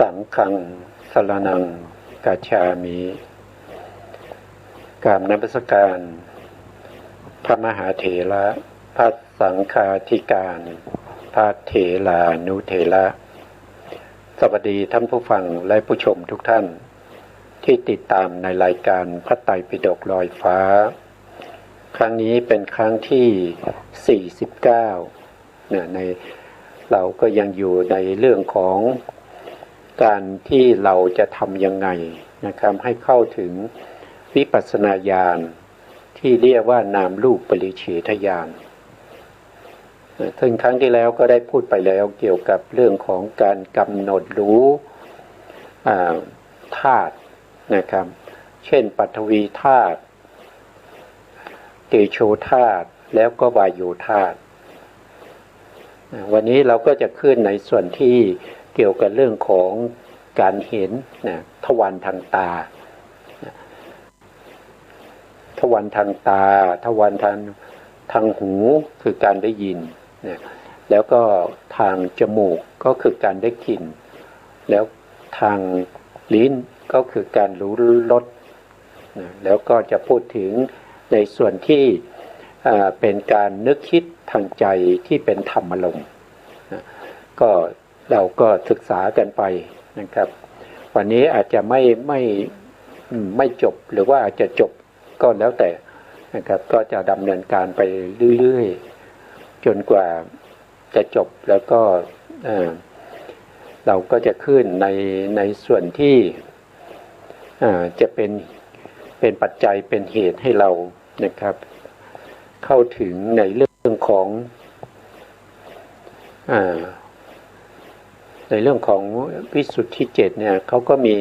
สังฆังสรณังกัจฉามิกราบนมัสการพระมหาเถระพระสังฆาธิการพระเถรานุเถระสวัสดีท่านผู้ฟังและผู้ชมทุกท่านที่ติดตามในรายการพระไตรปิฎกลอยฟ้าครั้งนี้เป็นครั้งที่49ในเราก็ยังอยู่ในเรื่องของการที่เราจะทำยังไงนะครับให้เข้าถึงวิปัสสนาญาณที่เรียกว่านามรูปปริเฉทญาณซึ่งครั้งที่แล้วก็ได้พูดไปแล้วเกี่ยวกับเรื่องของการกำหนดรู้ธาตุนะครับเช่นปฐวีธาตุเตโชธาตุแล้วก็วายโยธาตุวันนี้เราก็จะขึ้นในส่วนที่เกี่ยวกับเรื่องของการเห็นทวารทางตาทวารทางตาทวารทางหูคือการได้ยินแล้วก็ทางจมูกก็คือการได้กลิ่นแล้วทางลิ้นก็คือการรู้รสแล้วก็จะพูดถึงในส่วนที่เป็นการนึกคิดทางใจที่เป็นธรรมอารมณ์ก็เราก็ศึกษากันไปนะครับวันนี้อาจจะไม่จบหรือว่าอาจจะจบก็แล้วแต่นะครับก็จะดำเนินการไปเรื่อยๆจนกว่าจะจบแล้วก็เราก็จะขึ้นในส่วนที่จะเป็นปัจจัยเป็นเหตุให้เรานะครับเข้าถึงในเรื่องของวิสุทธิ7เนี่ยเขาก็มี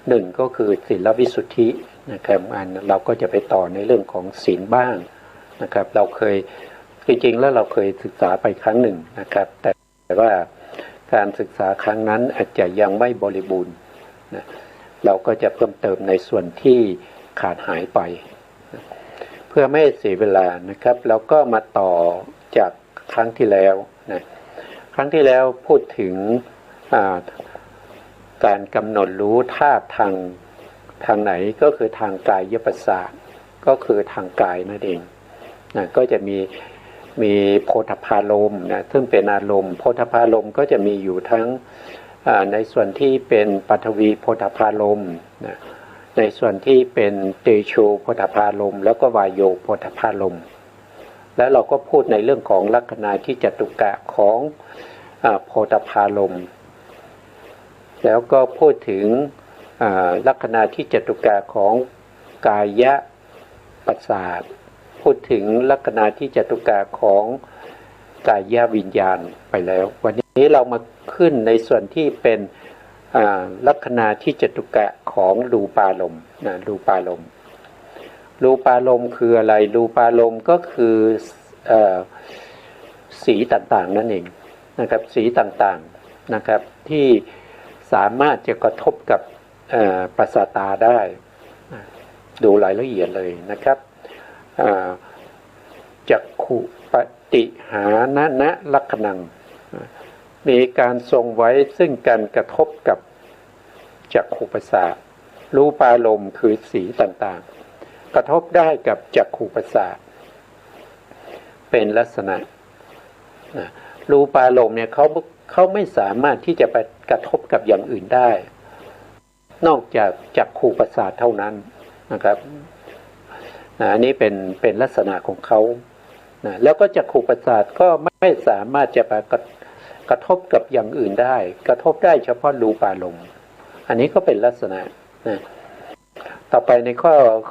หนึ่งก็คือศีลวิสุทธินะครับเราก็จะไปต่อในเรื่องของศีลบ้างนะครับเราเคยจริงๆแล้วเราเคยศึกษาไปครั้งหนึ่งนะครับแต่ว่าการศึกษาครั้งนั้นอาจจะยังไม่บริบูรณ์นะเราก็จะเพิ่มเติมในส่วนที่ขาดหายไปเพื่อไม่เสียเวลานะครับเราก็มาต่อจากครั้งที่แล้วนะครั้งที่แล้วพูดถึงการกำหนดรู้ธาตุทางไหนก็คือทางกายประสาทก็คือทางกายนั่นเองนะก็จะมีโพธพารมณ์นะซึ่งเป็นอารมณ์โพธพารมณ์ก็จะมีอยู่ทั้งในส่วนที่เป็นปฐวีโพธพารมณ์นะในส่วนที่เป็นเตโชโพธพารมณ์แล้วก็วายโยโพธพารมณ์แล้วเราก็พูดในเรื่องของลักขณะที่จตุกะของโพธพารมณ์แล้วก็พูดถึงลักษณะที่จตุกะของกายะประสาทพูดถึงลักษณะที่จตุกะของกายะวิญญาณไปแล้ววันนี้เรามาขึ้นในส่วนที่เป็นลักษณะที่จตุกะของรูปารมณ์รูปารมณ์คืออะไรรูปารมณ์ก็คือสีต่างๆนั่นเองนะครับสีต่างๆนะครับที่สามารถจะกระทบกับประสาทตาได้ดูรายละเอียดเลยนะครับจักขุปฏิหานะลักขณังมีการทรงไว้ซึ่งการกระทบกับจักขุประสาทรูปารมณ์คือสีต่างๆกระทบได้กับจักขุประสาทเป็นลักษณะรูปารมณ์เนี่ยเขาไม่สามารถที่จะไปกระทบกับอย่างอื่นได้นอกจากจักขุประสาทเท่านั้นนะครับอันนี้เป็นลักษณะของเขาแล้วก็จักขุประสาทก็ไม่สามารถจะไปกระทบกับอย่างอื่นได้กระทบได้เฉพาะรูปารมณ์อันนี้ก็เป็นลักษณะต่อไปใน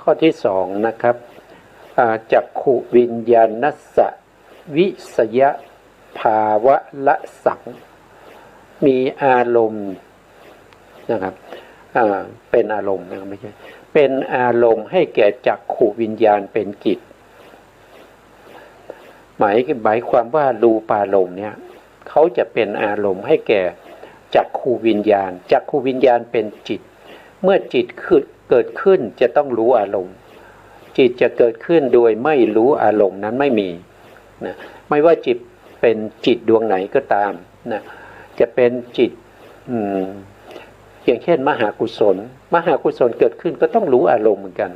ข้อที่2นะครับจักขุวิญญาณัสสะวิสยภาวะละสังมีอารมณ์นะครับเป็นอารมณ์นะครับไม่ใช่เป็นอารมณ์ให้แก่จักขุวิญญาณเป็นกิจหมายความว่ารูปารมณ์เนี่ยเขาจะเป็นอารมณ์ให้แก่จักขุวิญญาณจักขุวิญญาณเป็นจิตเมื่อจิตเกิดขึ้นจะต้องรู้อารมณ์จิตจะเกิดขึ้นโดยไม่รู้อารมณ์นั้นไม่มีนะไม่ว่าจิตเป็นจิตดวงไหนก็ตามนะจะเป็นจิต อย่างเช่นมหากุศลเกิดขึ้นก็ต้องรู้อารมณ์เหมือนกัน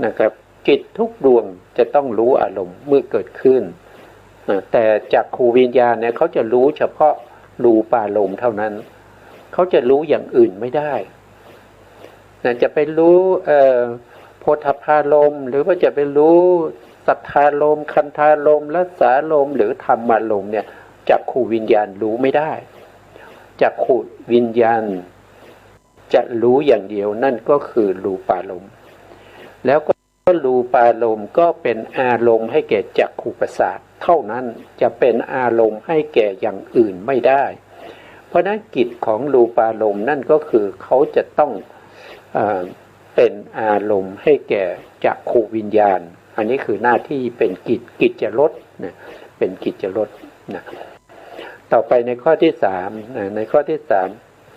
นะครับจิตทุกดวงจะต้องรู้อารมณ์เมื่อเกิดขึ้นแต่จักขูวิญญาณเนี่ยเขาจะรู้เฉพาะรูปารมณ์เท่านั้นเขาจะรู้อย่างอื่นไม่ได้จะไปรู้โพธพารมณ์หรือว่าจะไปรู้สัทธารมณ์คันธารมณ์รัสสารมณ์หรือธรรมารมณ์เนี่ยจักขูวิญญาณรู้ไม่ได้จักขูวิญญาณจะรู้อย่างเดียวนั่นก็คือรูปารมณ์แล้วก็รูปารมณ์ก็เป็นอารมณ์ให้แก่จักขูประสาทเท่านั้นจะเป็นอารมณ์ให้แก่อย่างอื่นไม่ได้เพราะนั้นกิจของรูปารมณ์นั่นก็คือเขาจะต้องเป็นอารมณ์ให้แก่จักขูวิญญาณอันนี้คือหน้าที่เป็นกิจจะลดนะเป็นกิจจะลดนะต่อไปในข้อที่สามในข้อที่สาม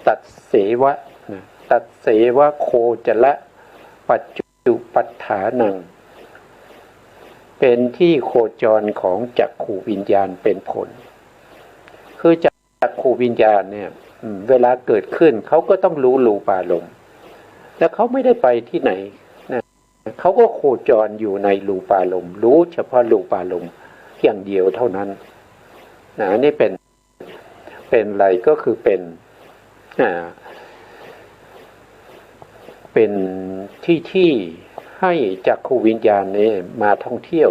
ตัดเสวะนะตัดเสวะโคจละปัจจุปัฏฐานังเป็นที่โคจรของจักขูวิญญาณเป็นผลคือจักขูวิญญาณเนี่ยเวลาเกิดขึ้นเขาก็ต้องรู้รูปารมณ์แล้วเขาไม่ได้ไปที่ไหนนะเขาก็โคจรอยู่ในรูปารมณ์รู้เฉพาะรูปารมณ์อย่างเดียวเท่านั้นนะนี่เป็นอะไรก็คือเป็นที่ให้จักขูวิญญาณนี้มาท่องเที่ยว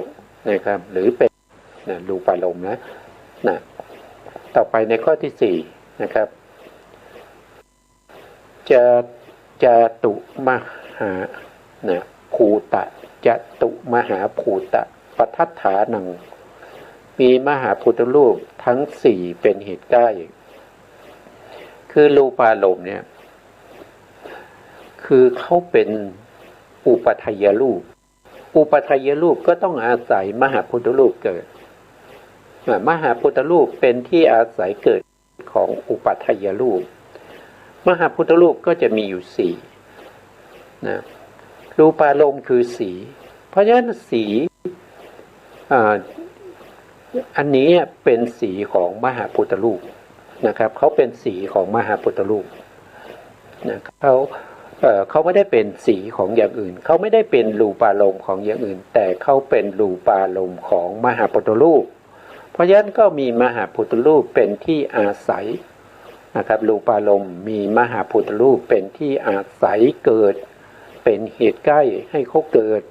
นะครับหรือเป็นรูปารมณ์นะต่อไปในข้อที่สี่นะครับจะตุมหาภูตะจะตุมหาภูตะปัฏฐฐานังมีมหาพุทธรูปทั้งสี่เป็นเหตุใกล้คือรูปารมณ์เนี่ยคือเขาเป็นอุปาทายรูปก็ต้องอาศัยมหาพุทธรูปเกิดมหาพุทธรูปเป็นที่อาศัยเกิดของอุปาทายรูปมหาพุทธรูปก็จะมีอยู่สี่นะรูปารมณ์คือสีเพราะฉะนั้นสีอันนี้เป็นสีของมหาพุทธรูปนะครับเขาเป็นสีของมหาพุทธรูปนะเขาไม่ได้เป็นสีของอย่างอื่นเขาไม่ได้เป็นรูปารมณ์ของอย่างอื่นแต่เขาเป็นรูปารมณ์ของมหาพุทธรูปเพราะฉะนั้นก็มีมหาพุทธรูปเป็นที่อาศัยนะครับรูปารมณ์มีมหาพุทธรูปเป็นที่อาศัยเกิดเป็นเหตุใกล้ให้เขาเกิด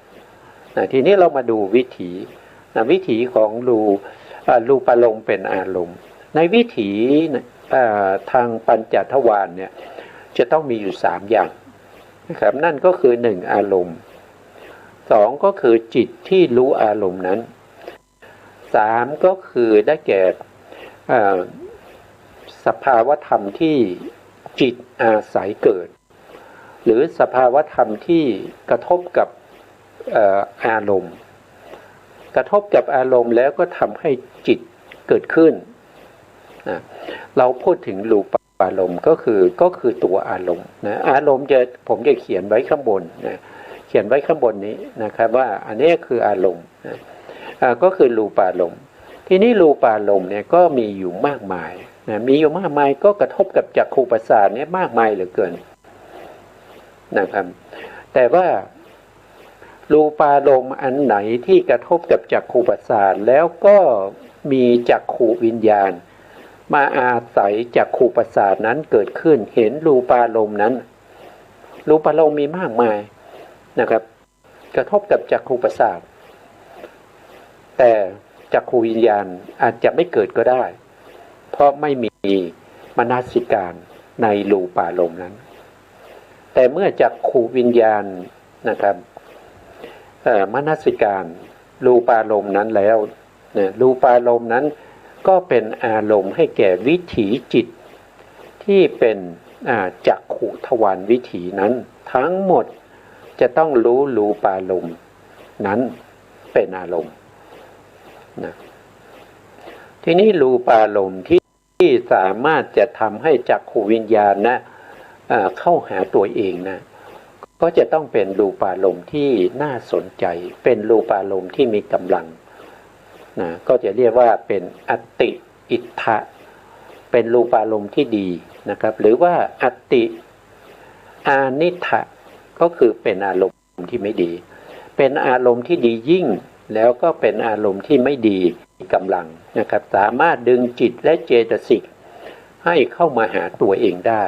ทีนี้เรามาดูวิถีของรูปารมณ์เป็นอารมณ์ในวิถีทางปัญจทวารเนี่ยจะต้องมีอยู่สามอย่างนะครับนั่นก็คือหนึ่งอารมณ์สองก็คือจิตที่รู้อารมณ์นั้นสามก็คือได้แก่สภาวธรรมที่จิตอาศัยเกิดหรือสภาวธรรมที่กระทบกับอารมณ์แล้วก็ทำให้จิตเกิดขึ้นเราพูดถึงรูปอารมณ์ก็คือตัวอารมณ์นะอารมณ์ผมจะเขียนไว้ข้างบนนะเขียนไว้ข้างบนนี้นะครับว่าอันนี้คืออารมณ์นะก็คือรูปอารมณ์ทีนี้รูปอารมณ์เนี่ยก็มีอยู่มากมายนะมีอยู่มากมายก็กระทบกับจักขูประสาทเนี่ยมากมายเหลือเกินนะครับแต่ว่ารูปารมณ์อันไหนที่กระทบกับจักขูประสาทแล้วก็มีจักขูวิญญาณมาอาศัยจักขูประสาทนั้นเกิดขึ้นเห็นรูปารมณ์นั้นรูปารมณ์มีมากมายนะครับกระทบกับจักขูประสาทแต่จักขูวิญญาณอาจจะไม่เกิดก็ได้เพราะไม่มีมนสิการในรูปารมณ์นั้นแต่เมื่อจักขูวิญญาณนะครับมนสิการรูปารมณ์นั้นแล้วรูปารมณ์นั้นก็เป็นอารมณ์ให้แก่วิถีจิตที่เป็นจักขุทวารวิถีนั้นทั้งหมดจะต้องรู้รูปารมณ์นั้นเป็นอารมณ์นะทีนี้รูปารมณ์ที่สามารถจะทำให้จักขูวิญญาณเข้าหาตัวเองนะก็จะต้องเป็นรูปารมณ์ที่น่าสนใจเป็นรูปารมณ์ที่มีกำลังนะก็จะเรียกว่าเป็นอัตติอิทธะเป็นรูปารมณ์ที่ดีนะครับหรือว่าอัตติ อานิถะก็คือเป็นอารมณ์ที่ไม่ดีเป็นอารมณ์ที่ดียิ่งแล้วก็เป็นอารมณ์ที่ไม่ดีกำลังนะครับสามารถดึงจิตและเจตสิกให้เข้ามาหาตัวเองได้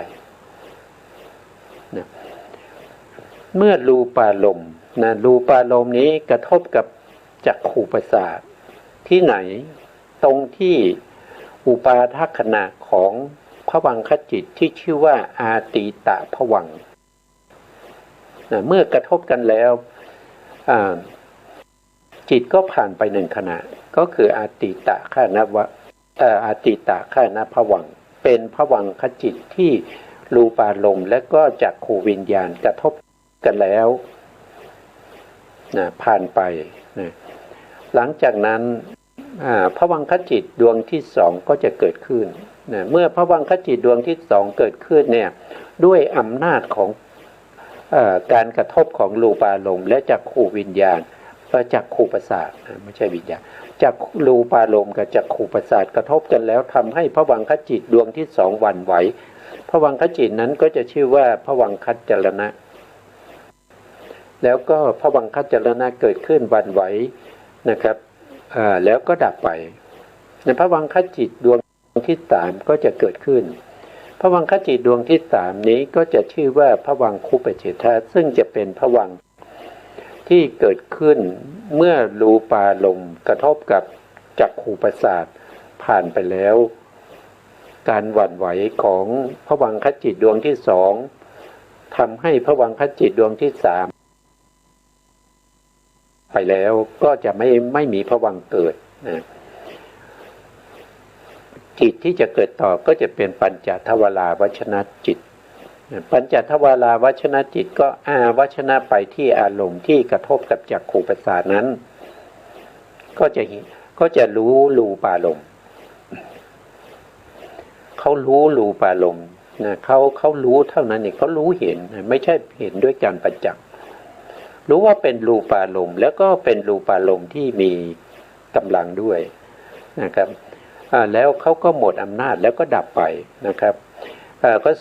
นะเมื่อรูปารมณ์นะรูปารมณ์นี้กระทบกับจักขุประสาทที่ไหนตรงที่อุปาทขณะของภวังคจิตที่ชื่อว่าอาตีตะภวังค์นะเมื่อกระทบกันแล้วจิตก็ผ่านไปหนึ่งขณะก็คืออาตีตะขณะอาตีตะขณะภวังค์เป็นภวังคจิตที่รูปารมณ์และก็จักขูวิญญาณกระทบกันแล้วนะผ่านไปนะหลังจากนั้นภวังคจิตดวงที่สองก็จะเกิดขึ้นนะเมื่อภวังคจิตดวงที่สองเกิดขึ้นเนี่ยด้วยอำนาจของการกระทบของรูปารมณ์และจักขูวิญญาณจักขูประสาทไม่ใช่วิญญาณจักรูปารมณ์กับจักขูประสาทกระทบกันแล้วทำให้ภวังคจิตดวงที่สองหวั่นไหวภวังคจิตนั้นก็จะชื่อว่าภวังคัจจรณะแล้วก็ภวังคัจจรณะเกิดขึ้นหวั่นไหวนะครับแล้วก็ดับไปในภวังคจิตดวงที่สามก็จะเกิดขึ้นภวังคจิตดวงที่สามนี้ก็จะชื่อว่าภวังคุปเฉทะซึ่งจะเป็นภวังค์ที่เกิดขึ้นเมื่อรูปารมณ์กระทบกับจักขูประสาทผ่านไปแล้วการหวั่นไหวของภวังคจิตดวงที่สองทำให้ภวังคจิตดวงที่สามไปแล้วก็จะไม่มีภวังค์เกิดนะจิตที่จะเกิดต่อก็จะเป็นปัญจทวาราวชนะจิตปัญจทวาราวชนะจิตก็วชนะไปที่อารมณ์ที่กระทบกับจักขูประสาทนั้นก็จะรู้รูปารมณ์เขารู้รูปารมณ์นะเขารู้เท่านั้นเองเขารู้เห็นไม่ใช่เห็นด้วยการประจักษ์รู้ว่าเป็นรูปารมณ์แล้วก็เป็นรูปารมณ์ที่มีกำลังด้วยนะครับแล้วเขาก็หมดอำนาจแล้วก็ดับไปนะครับก็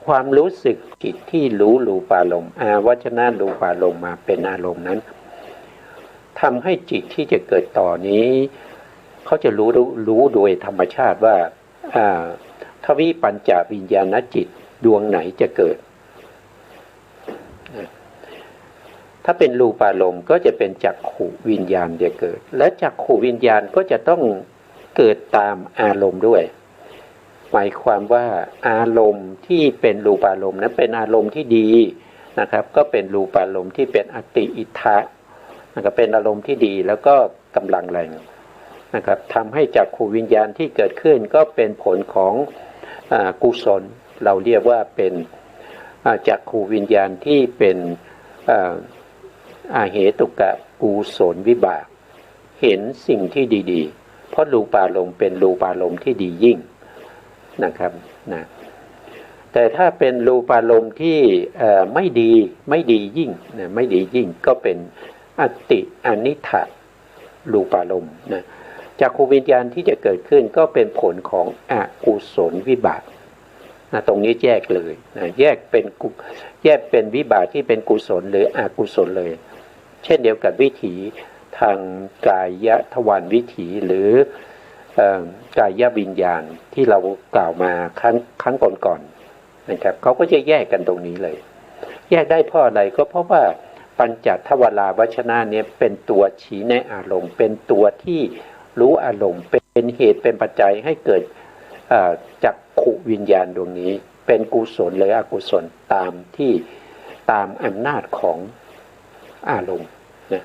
ความรู้สึกจิตที่รู้รูปารมณ์วชนะรูปารมณ์มาเป็นอารมณ์นั้นทำให้จิตที่จะเกิดต่อนี้เขาจะรู้โดยธรรมชาติว่าทวิปัญจวิญญาณจิตดวงไหนจะเกิดถ้าเป็นรูปารมณ์ก็จะเป็นจักขุวิญญาณจะเกิดและจักขุวิญญาณก็จะต้องเกิดตามอารมณ์ด้วยหมายความว่าอารมณ์ที่เป็นรูปารมณ์นั้นเป็นอารมณ์ที่ดีนะครับก็เป็นรูปารมณ์ที่เป็นอติอิทธะนะครับเป็นอารมณ์ที่ดีแล้วก็กำลังแรงนะครับทำให้จักขุวิญญาณที่เกิดขึ้นก็เป็นผลของกุศลเราเรียกว่าเป็นจักขุวิญญาณที่เป็นเหตุกะกุศลวิบากเห็นสิ่งที่ดีๆเพราะรูปารมณ์เป็นรูปารมณ์ที่ดียิ่งนะครับนะแต่ถ้าเป็นรูปารมณ์ที่ไม่ดียิ่งนะไม่ดียิ่งก็เป็นอติอนิถะรูปารมณ์นะจักขุวิญญาณที่จะเกิดขึ้นก็เป็นผลของอกุศลวิบากนะตรงนี้แยกเลยนะแยกเป็นวิบากที่เป็นกุศลหรืออกุศลเลยเช่นเดียวกับวิถีทางกายทวารวิถีหรือกายวิญญาณที่เรากล่าวมาครั้งก่อนๆนะครับเขาก็จะแยกกันตรงนี้เลยแยกได้เพราะอะไรก็เพราะว่าปัญจทวาราวชนะเนี่ยเป็นตัวชี้แนะอารมณ์เป็นตัวที่รู้อารมณ์เป็นเหตุเป็นปัจจัยให้เกิดจักขุวิญญาณดวงนี้เป็นกุศลหรืออกุศลตามอำนาจของอารมณ์นะ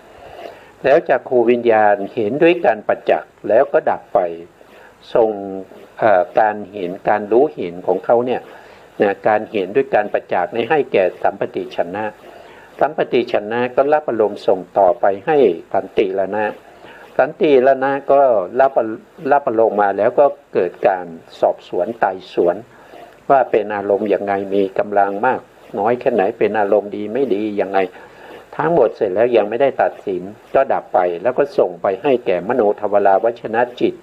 แล้วจักขุวิญญาณเห็นด้วยการประจักษ์แล้วก็ดับไปส่งการเห็นการรู้เห็นของเขาเนี่ยนะการเห็นด้วยการประจักษ์ให้แก่สัมปติชนะสัมปติชนะก็รับอารมณ์ส่งต่อไปให้สันติละนะสันติละนะก็รับอารมณ์มาแล้วก็เกิดการสอบสวนไต่สวนว่าเป็นอารมณ์อย่างไงมีกำลังมากน้อยแค่ไหนเป็นอารมณ์ดีไม่ดีอย่างไงทั้งหมดเสร็จแล้วยังไม่ได้ตัดสินก็ดับไปแล้วก็ส่งไปให้แก่มโนทวาราวชนะจิต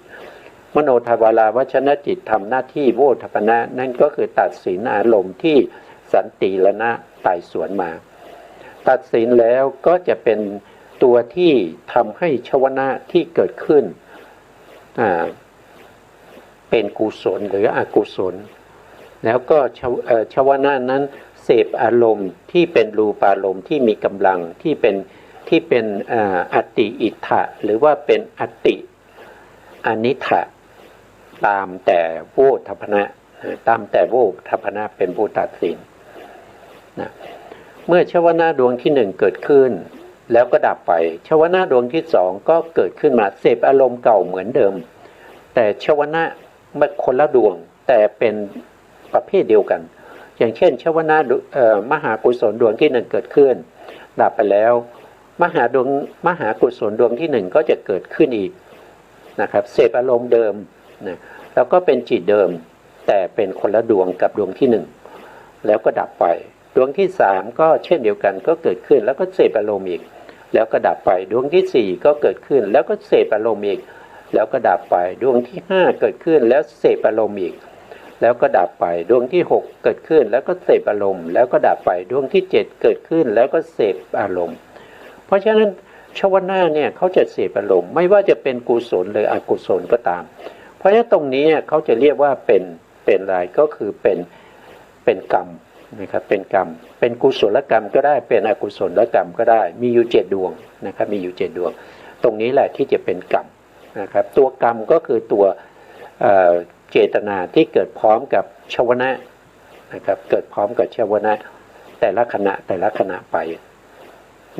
มโนทวาราวชนะจิตทำหน้าที่โวทัปนะนั่นก็คือตัดสินอารมณ์ที่ สันติรณะไต่สวนมาตัดสินแล้วก็จะเป็นตัวที่ทำให้ชวนะที่เกิดขึ้นเป็นกุศลหรืออกุศลแล้วก็ชวนะนั้นเสพอารมณ์ที่เป็นรูปารมณ์ที่มีกำลังที่เป็นอัตติอิทธะหรือว่าเป็นอัตติอนิถะตามแต่โวทัพพนะตามแต่โวทัพพนะเป็นผู้ตัดสินนะเมื่อชวนะดวงที่หนึ่งเกิดขึ้นแล้วก็ดับไปชวนะดวงที่สองก็เกิดขึ้นมาเสพอารมณ์เก่าเหมือนเดิมแต่ชวนะมันคนละดวงแต่เป็นประเภทเดียวกันอย่างเช่นชวนะมหากุศลดวงที่หนึ่งเกิดขึ้นดับไปแล้วมหากุศลดวงที่หนึ่งก็จะเกิดขึ้นอีกนะครับเสพอารมณ์เดิมนะแล้วก็เป็นจิตเดิมแต่เป็นคนละดวงกับดวงที่หนึ่งแล้วก็ดับไปดวงที่สามก็เช่นเดียวกันก็เกิดขึ้นแล้วก็เสพอารมณ์อีกแล้วก็ดับไปดวงที่สี่ก็เกิดขึ้นแล้วก็เสพอารมณ์อีกแล้วก็ดับไปดวงที่ห้าเกิดขึ้นแล้วเสพอารมณ์อีกแล้วก็ดับไปดวงที่หกเกิดขึ้นแล้วก็เสพอารมณ์แล้วก็ดับไปดวงที่เจ็ดเกิดขึ้นแล้วก็เสพอารมณ์เพราะฉะนั้นชวนะเนี่ยเขาจะเสพอารมณ์ไม่ว่าจะเป็นกุศลหรืออกุศลก็ตามเพราะฉะนั้นตรงนี้เขาจะเรียกว่าเป็นอะไรก็คือเป็นกรรมนะครับเป็นกรรมเป็นกุศลกรรมก็ได้เป็นอกุศลกรรมก็ได้มีอยู่7ดวงนะครับมีอยู่7ดวงตรงนี้แหละที่จะเป็นกรรมนะครับตัวกรรมก็คือตัวเจตนาที่เกิดพร้อมกับชวนะนะครับเกิดพร้อมกับชวนะแต่ละขณะไป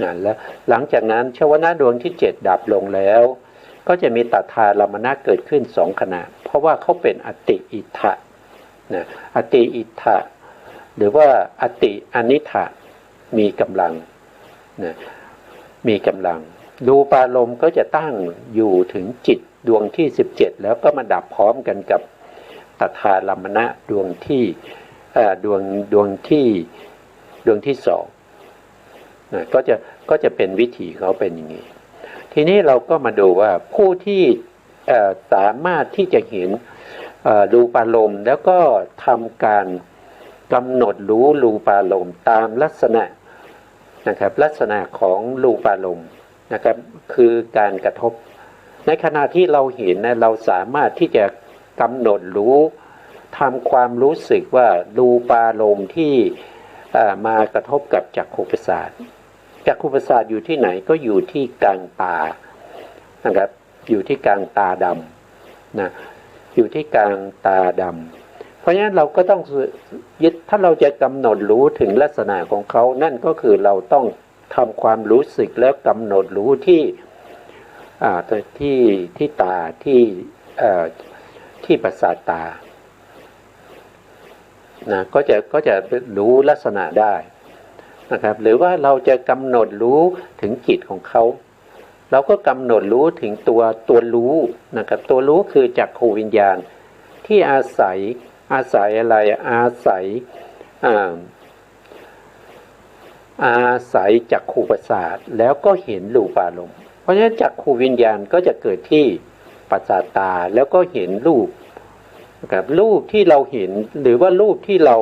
นะแล้วหลังจากนั้นชวนะดวงที่7ดับลงแล้วก็จะมีตัทธารมณะเกิดขึ้น2ขณะเพราะว่าเขาเป็นอติอิทธะนะอติอิทธะหรือว่าอติอนิถะมีกำลังนะมีกำลังรูปารมณ์ก็จะตั้งอยู่ถึงจิตดวงที่17แล้วก็มาดับพร้อมกันกับตัทธารมณะดวงที่ดวงที่สองนะก็จะเป็นวิถีเขาเป็นอย่างนี้ทีนี้เราก็มาดูว่าผู้ที่สามารถที่จะเห็นรูปารมณ์แล้วก็ทำการกำหนดรู้รูปารมณ์ตามลักษณะนะครับลักษณะของรูปารมณ์นะครับคือการกระทบในขณะที่เราเห็นนะเราสามารถที่จะกำหนดรู้ทำความรู้สึกว่ารูปารมณ์ที่มากระทบกับจักขุประสาทจักขุประสาทอยู่ที่ไหนก็อยู่ที่กลางตานะครับอยู่ที่กลางตาดำนะอยู่ที่กลางตาดำเพราะฉะนั้นเราก็ต้องยึดถ้าเราจะกำหนดรู้ถึงลักษณะของเขานั่นก็คือเราต้องทำความรู้สึกแล้วกำหนดรู้ที่ตาที่ประสาทตานะก็จะรู้ลักษณะได้นะครับหรือว่าเราจะกำหนดรู้ถึงจิตของเขาเราก็กำหนดรู้ถึงตัวรู้นะครับตัวรู้คือจักขูวิญญาณที่อาศัยอะไรอาศัยจักขูประสาทแล้วก็เห็นรูปารมณ์เพราะฉะนั้นจักขูวิญญาณก็จะเกิดที่ประสาทตาแล้วก็เห็นรูปนะครับรูปที่เราเห็นหรือว่ารูปที่เรา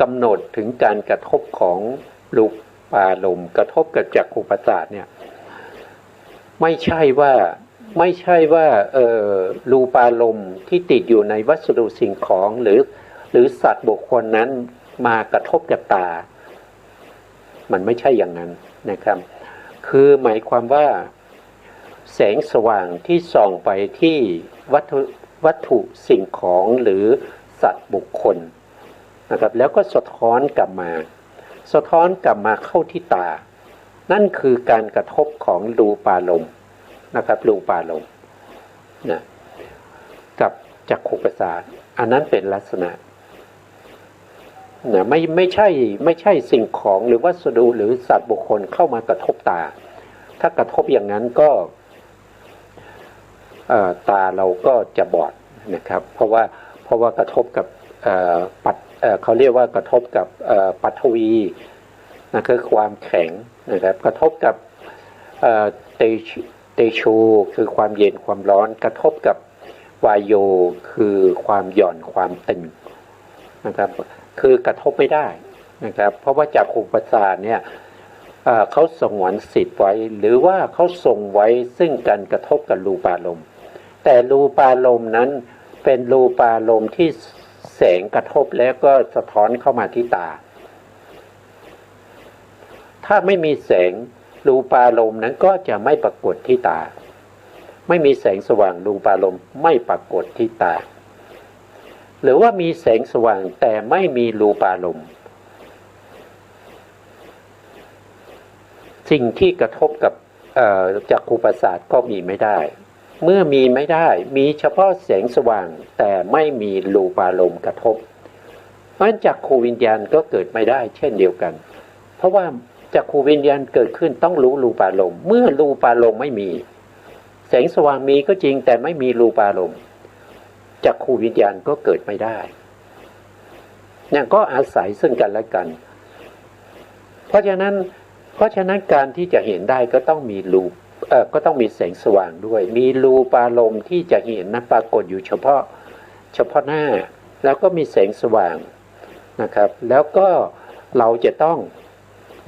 กำหนดถึงการกระทบของรูปารมณ์กระทบกับจักขูประสาทเนี่ยไม่ใช่ว่ารูปารมณ์ที่ติดอยู่ในวัสดุสิ่งของหรือสัตว์บุคคลนั้นมากระทบกับตามันไม่ใช่อย่างนั้นนะครับคือหมายความว่าแสงสว่างที่ส่องไปที่วัตถุสิ่งของหรือสัตว์บุคคลนะครับแล้วก็สะท้อนกลับมาเข้าที่ตานั่นคือการกระทบของรูปารมณ์นะครับรูปารมณ์นะกับจักขุประสาทอันนั้นเป็นลักษณะนะไม่ใช่สิ่งของหรือวัสดุหรือสัตว์บุคคลเข้ามากระทบตาถ้ากระทบอย่างนั้นก็ตาเราก็จะบอดนะครับเพราะว่ากระทบกับเขาเรียกว่ากระทบกับปัทวีนะคือความแข็งนะครับกระทบกับเตโชคือความเย็นความร้อนกระทบกับวายโยคือความหย่อนความตึง นะครับคือกระทบไม่ได้นะครับเพราะว่าจักขุประสาทเนี่ยเขาสงวนสิทธิ์ไว้หรือว่าเขาทรงไว้ซึ่งการกระทบกับรูปารมณ์แต่รูปารมณ์นั้นเป็นรูปารมณ์ที่แสงกระทบแล้วก็สะท้อนเข้ามาที่ตาถ้าไม่มีแสงรูปารมณ์นั้นก็จะไม่ปรากฏที่ตาไม่มีแสงสว่างรูปารมณ์ไม่ปรากฏที่ตาหรือว่ามีแสงสว่างแต่ไม่มีรูปารมณ์สิ่งที่กระทบกับจักขุประสาทก็มีไม่ได้เมื่อมีไม่ได้มีเฉพาะแสงสว่างแต่ไม่มีรูปารมณ์กระทบเพราะฉะนั้นจักขุวิญญาณก็เกิดไม่ได้เช่นเดียวกันเพราะว่าจักขุวิญญาณเกิดขึ้นต้องรู้รูปารมณ์เมื่อรูปารมณ์ไม่มีแสงสว่างมีก็จริงแต่ไม่มีรูปารมณ์จักขุวิญญาณก็เกิดไม่ได้เนี่ยก็อาศัยซึ่งกันและกันเพราะฉะนั้นการที่จะเห็นได้ก็ต้องมีรูก็ต้องมีแสงสว่างด้วยมีรูปารมณ์ที่จะเห็นนั้นปรากฏอยู่เฉพาะหน้าแล้วก็มีแสงสว่างนะครับแล้วก็เราจะต้อง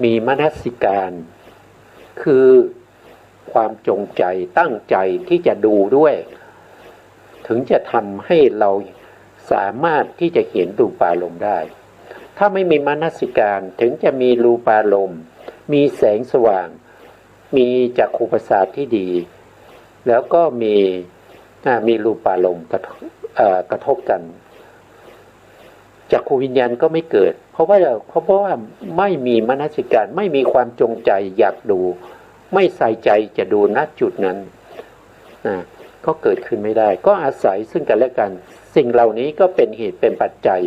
มีมนสิการคือความจงใจตั้งใจที่จะดูด้วยถึงจะทำให้เราสามารถที่จะเห็นรูปารมณ์ได้ถ้าไม่มีมนสิการถึงจะมีรูปารมณ์มีแสงสว่างมีจักขุประสาทที่ดีแล้วก็มีรูปารมณ์กระทบกันจักขุวิญญาณก็ไม่เกิดเพราะว่าไม่มีมนสิการไม่มีความจงใจอยากดูไม่ใส่ใจจะดูณจุดนั้นก็เกิดขึ้นไม่ได้ก็อาศัยซึ่งกันและกันสิ่งเหล่านี้ก็เป็นเหตุเป็นปัจจัย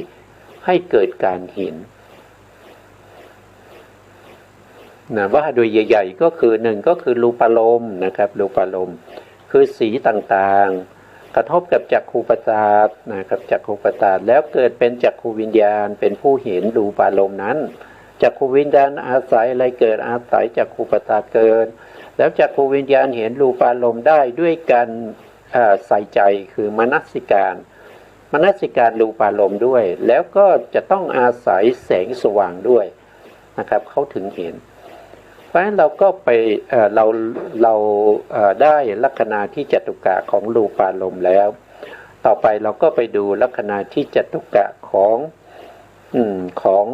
ให้เกิดการเห็นว่าโดยใหญ่ๆก็คือหนึ่งก็คือรูปารมณ์นะครับรูปารมณ์คือสีต่างๆกระทบกับจักขุประสาทนะครับจักขุประสาทแล้วเกิดเป็นจักขุวิญญาณเป็นผู้เห็นรูปารมณ์นั้นจักขุวิญญาณอาศัยอะไรเกิดอาศัยจักขุประสาทเกิดแล้วจักขุวิญญาณเห็นรูปารมณ์ได้ด้วยการใส่ใจคือมนสิการรูปารมณ์ด้วยแล้วก็จะต้องอาศัยแสงสว่างด้วยนะครับเขาถึงเห็นเพราะฉะนั้นเราก็ไปเราได้ลักษณะที่จตุกะของรูปารมณ์แล้วต่อไปเราก็ไปดูลักษณะที่จตุกะของ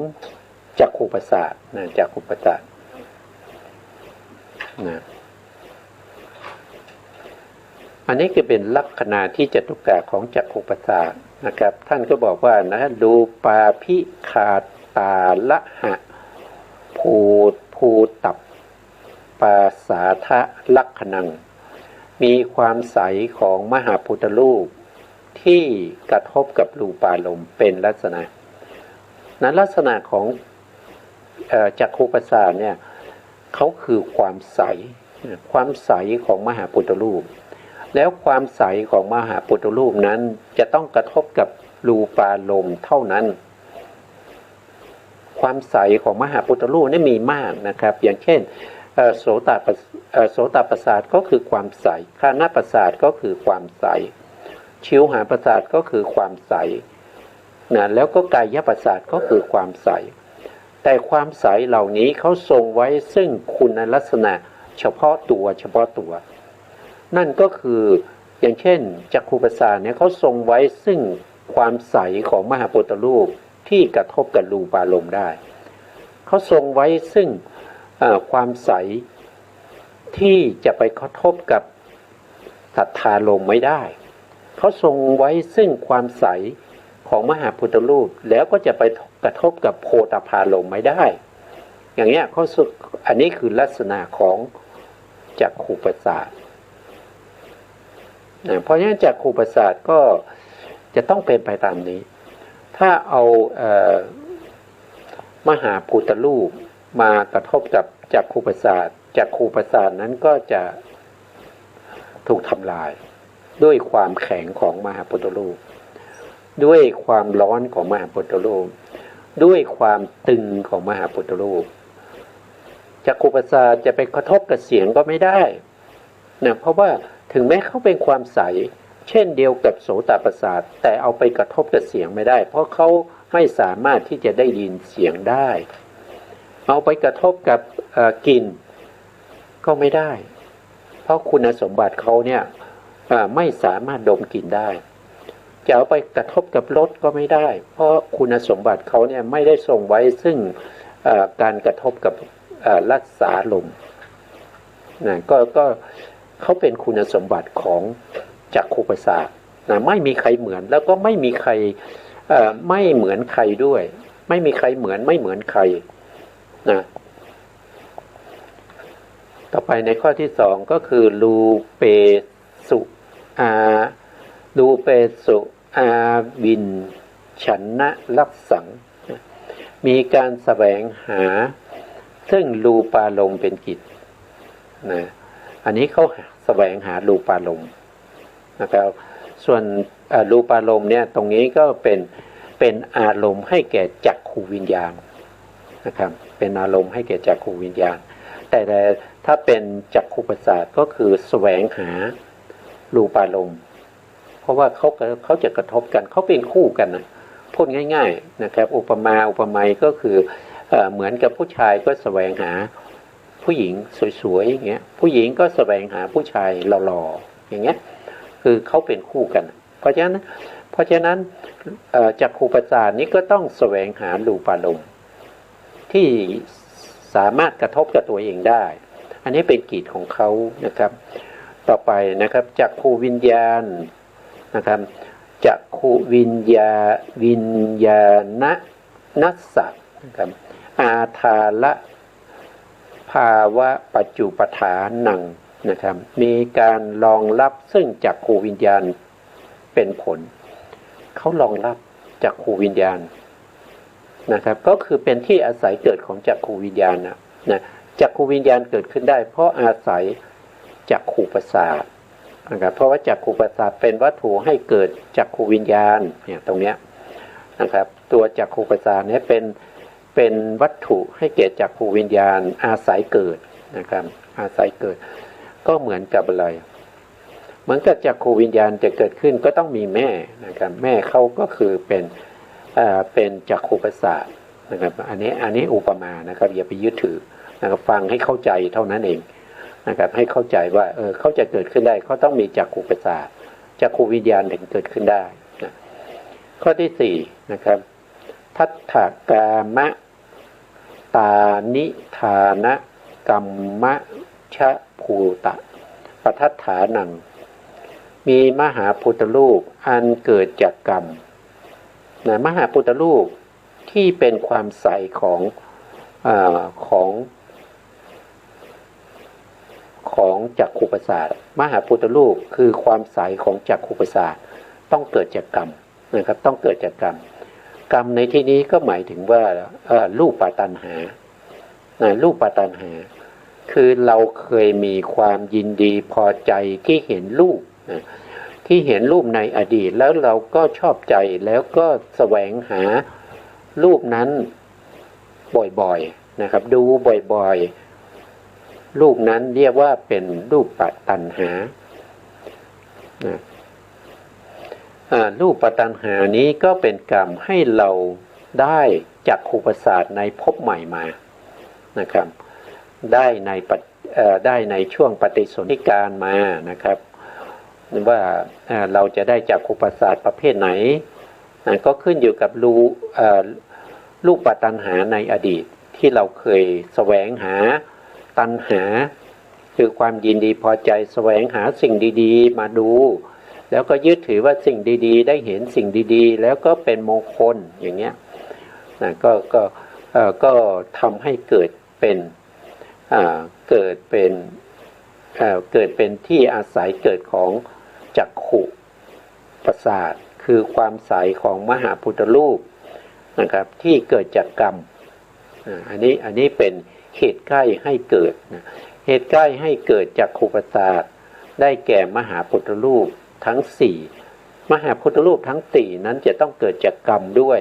จักขุประสาทจักขุประสาทอันนี้ก็เป็นลักษณะที่จตุกะของจักขุประสาทนะครับท่านก็บอกว่ารูปาภิคาตาละหะภูตับปาสาทะลักขณังมีความใสของมหาพุทธรูปที่กระทบกับรูปารมณ์เป็นลักษณะนั้นลักษณะของจักขุประสาทเนี่ยเขาคือความใสของมหาพุทธรูปแล้วความใสของมหาพุทธรูปนั้นจะต้องกระทบกับรูปารมณ์เท่านั้นความใสของมหาพุทธรูปนี่มีมากนะครับอย่างเช่นโสตประสาทก็คือความใสคานะประสาทก็คือความใสชิวหาประสาทก็คือความใสแล้วก็กายประสาทก็คือความใสแต่ความใสเหล่านี้เขาทรงไว้ซึ่งคุณลักษณะเฉพาะตัวนั่นก็คืออย่างเช่นจักขุประสาทเนี่ยเขาทรงไว้ซึ่งความใสของมหาพุทธรูปที่กระทบกับรูปารมณ์ได้เขาทรงไว้ซึ่งความใสที่จะไปกระทบกับสัทธารมณ์ไม่ได้เขาทรงไว้ซึ่งความใสของมหาพุทธรูปแล้วก็จะไปกระทบกับโพธพารมณ์ไม่ได้อย่างเงี้ยอันนี้คือลักษณะของจักขุประสาทเพราะฉะนั้นจักขุประสาทก็จะต้องเป็นไปตามนี้ถ้าเอามหาพุทธรูปมากระทบกับจักขุประสาทจักขุประสาทนั้นก็จะถูกทำลายด้วยความแข็งของมหาพุทธรูปด้วยความร้อนของมหาพุทธรูปด้วยความตึงของมหาพุทธรูปจักขุประสาทจะไปกระทบกับเสียงก็ไม่ได้เพราะว่าถึงแม้เขาเป็นความใสเช่นเดียวกับโสตประสาทแต่เอาไปกระทบกับเสียงไม่ได้เพราะเขา ไม่สามารถที่จะได้ยินเสียงได้เอาไปกระทบกับกลิ่นก็ไม่ได้เพราะคุณสมบัติเขาเนี่ยไม่สามารถดมกลิ่นได้จะเอาไปกระทบกับรสก็ไม่ได้เพราะคุณสมบัติเขาเนี่ยไม่ได้ทรงไว้ซึ่งการกระทบกับรัศาลมนะก็เขาเป็นคุณสมบัติของจักขุประสาทนะไม่มีใครเหมือนแล้วก็ไม่มีใครไม่เหมือนใครด้วยไม่มีใครเหมือนไม่เหมือนใครนะต่อไปในข้อที่สองก็คือรูเปสุรูเปสุอาวินฉันนะลักสังมีการแสวงหาซึ่งรูปารมณ์เป็นกิจนะอันนี้เขาแสวงหารูปารมณ์นะครับส่วนรูปารมณ์เนี่ยตรงนี้ก็เป็นอารมณ์ให้แก่จักขูวิญญาณนะครับเป็นอารมณ์ให้แก่จักขูวิญญาณแต่ถ้าเป็นจักขุประสาทก็คือแสวงหารูปารมณ์เพราะว่าเขาจะกระทบกันเขาเป็นคู่กันนะพูดง่ายๆนะครับอุปไมยก็คือเหมือนกับผู้ชายก็แสวงหาผู้หญิงสวยๆอย่างเงี้ยผู้หญิงก็แสวงหาผู้ชายหล่อๆอย่างเงี้ยคือเขาเป็นคู่กันเพราะฉะนั้นจักขุประสาทนี้ก็ต้องแสวงหารูปารมณ์ที่สามารถกระทบกับตัวเองได้อันนี้เป็นกิจของเขานะครับต่อไปนะครับจักขูวิญญาณนะครับจักขูวิญญาณนัสสะนะครับอาทาละภาวะปัจจุปฐานังนะครับมีการรองรับซึ่งจักขูวิญญาณเป็นผลเขารองรับจักขูวิญญาณนะครับก็คือเป็นที่อาศัยเกิดของจักขูวิญญาณนะจักขูวิญญาณเกิดขึ้นได้เพราะอาศัยจักขูประสาทนะครับเพราะว่าจักขูประสาทเป็นวัตถุให้เกิดจักขูวิญญาณเนี่ยตรงเนี้ยนะครับตัวจักขูประสาทเนี่ยเป็นวัตถุให้เกิดจักขูวิญญาณอาศัยเกิดนะครับอาศัยเกิดก็เหมือนกับอะไรเหมือนกับจักขูวิญญาณจะเกิดขึ้นก็ต้องมีแม่นะครับแม่เขาก็คือเป็นจักขุประสาทนะครับอันนี้อุปมานะครับอย่าไปยึดถือนะครับฟังให้เข้าใจเท่านั้นเองนะครับให้เข้าใจว่าเขาจะเกิดขึ้นได้เขาต้องมีจักขุประสาทจักขูวิญญาณถึงเกิดขึ้นได้นะข้อที่สี่นะครับทัฏฐกามะตานิธานะกัมมะชะภูตะปทัฏฐานังมีมหาพุทธรูปอันเกิดจากกรรมนะมหาพุทธรูปที่เป็นความใสของจักขุประสาทมหาพุทธรูปคือความใสของจักขุประสาทต้องเกิดจากกรรมนะครับต้องเกิดจากกรรมกรรมในที่นี้ก็หมายถึงว่ารูปตัณหารูปตัณหาคือเราเคยมีความยินดีพอใจที่เห็นรูปที่เห็นรูปในอดีตแล้วเราก็ชอบใจแล้วก็แสวงหารูปนั้นบ่อยๆนะครับดูบ่อยๆรูปนั้นเรียกว่าเป็นรูปตัณหารูปตัณหานี้ก็เป็นกรรมให้เราได้จักขุประสาทในภพใหม่มานะครับได้ในช่วงปฏิสนธิกาลมานะครับว่าเราจะได้จักขุประสาทประเภทไหนก็ขึ้นอยู่กับรูปตัณหาในอดีตที่เราเคยแสวงหาตัณหาคือความยินดีพอใจแสวงหาสิ่งดีๆมาดูแล้วก็ยึดถือว่าสิ่งดีๆได้เห็นสิ่งดีๆแล้วก็เป็นมงคลอย่างเงี้ยก็ทำให้เกิดเป็นที่อาศัยเกิดของจักขุประสาทคือความใสของมหาพุทธรูปนะครับที่เกิดจากกรรมอันนี้เป็นเหตุใกล้ให้เกิดเหตุใกล้ให้เกิดจักขุประสาทได้แก่มหาพุทธรูปทั้งสี่มหาพุทธรูปทั้งสี่นั้นจะต้องเกิดจากกรรมด้วย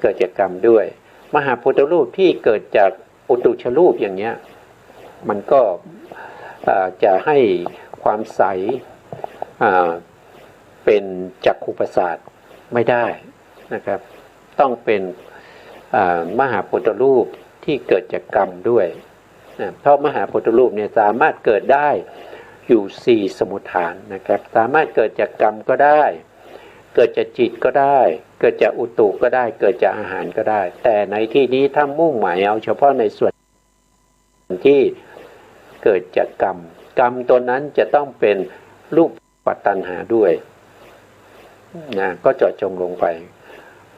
เกิดจากกรรมด้วยมหาพุทธรูปที่เกิดจากอุตุชรูปอย่างเงี้ยมันก็จะให้ความใสเป็นจักขุประสาทไม่ได้ นะครับต้องเป็นมหาพุทธรูปที่เกิดจากกรรมด้วยนะเพราะมหาพุทธรูปเนี่ยสามารถเกิดได้อยู่4สมุฏฐานนะครับสามารถเกิดจากกรรมก็ได้เกิดจากจิตก็ได้เกิดจากอุตุก็ได้เกิดจากอาหารก็ได้แต่ในที่นี้ถ้ามุ่งหมายเอาเฉพาะในส่วนที่เกิดจากกรรมตัวนั้นจะต้องเป็นรูปปัตตัณหาด้วยนะก็เจาะจงลงไป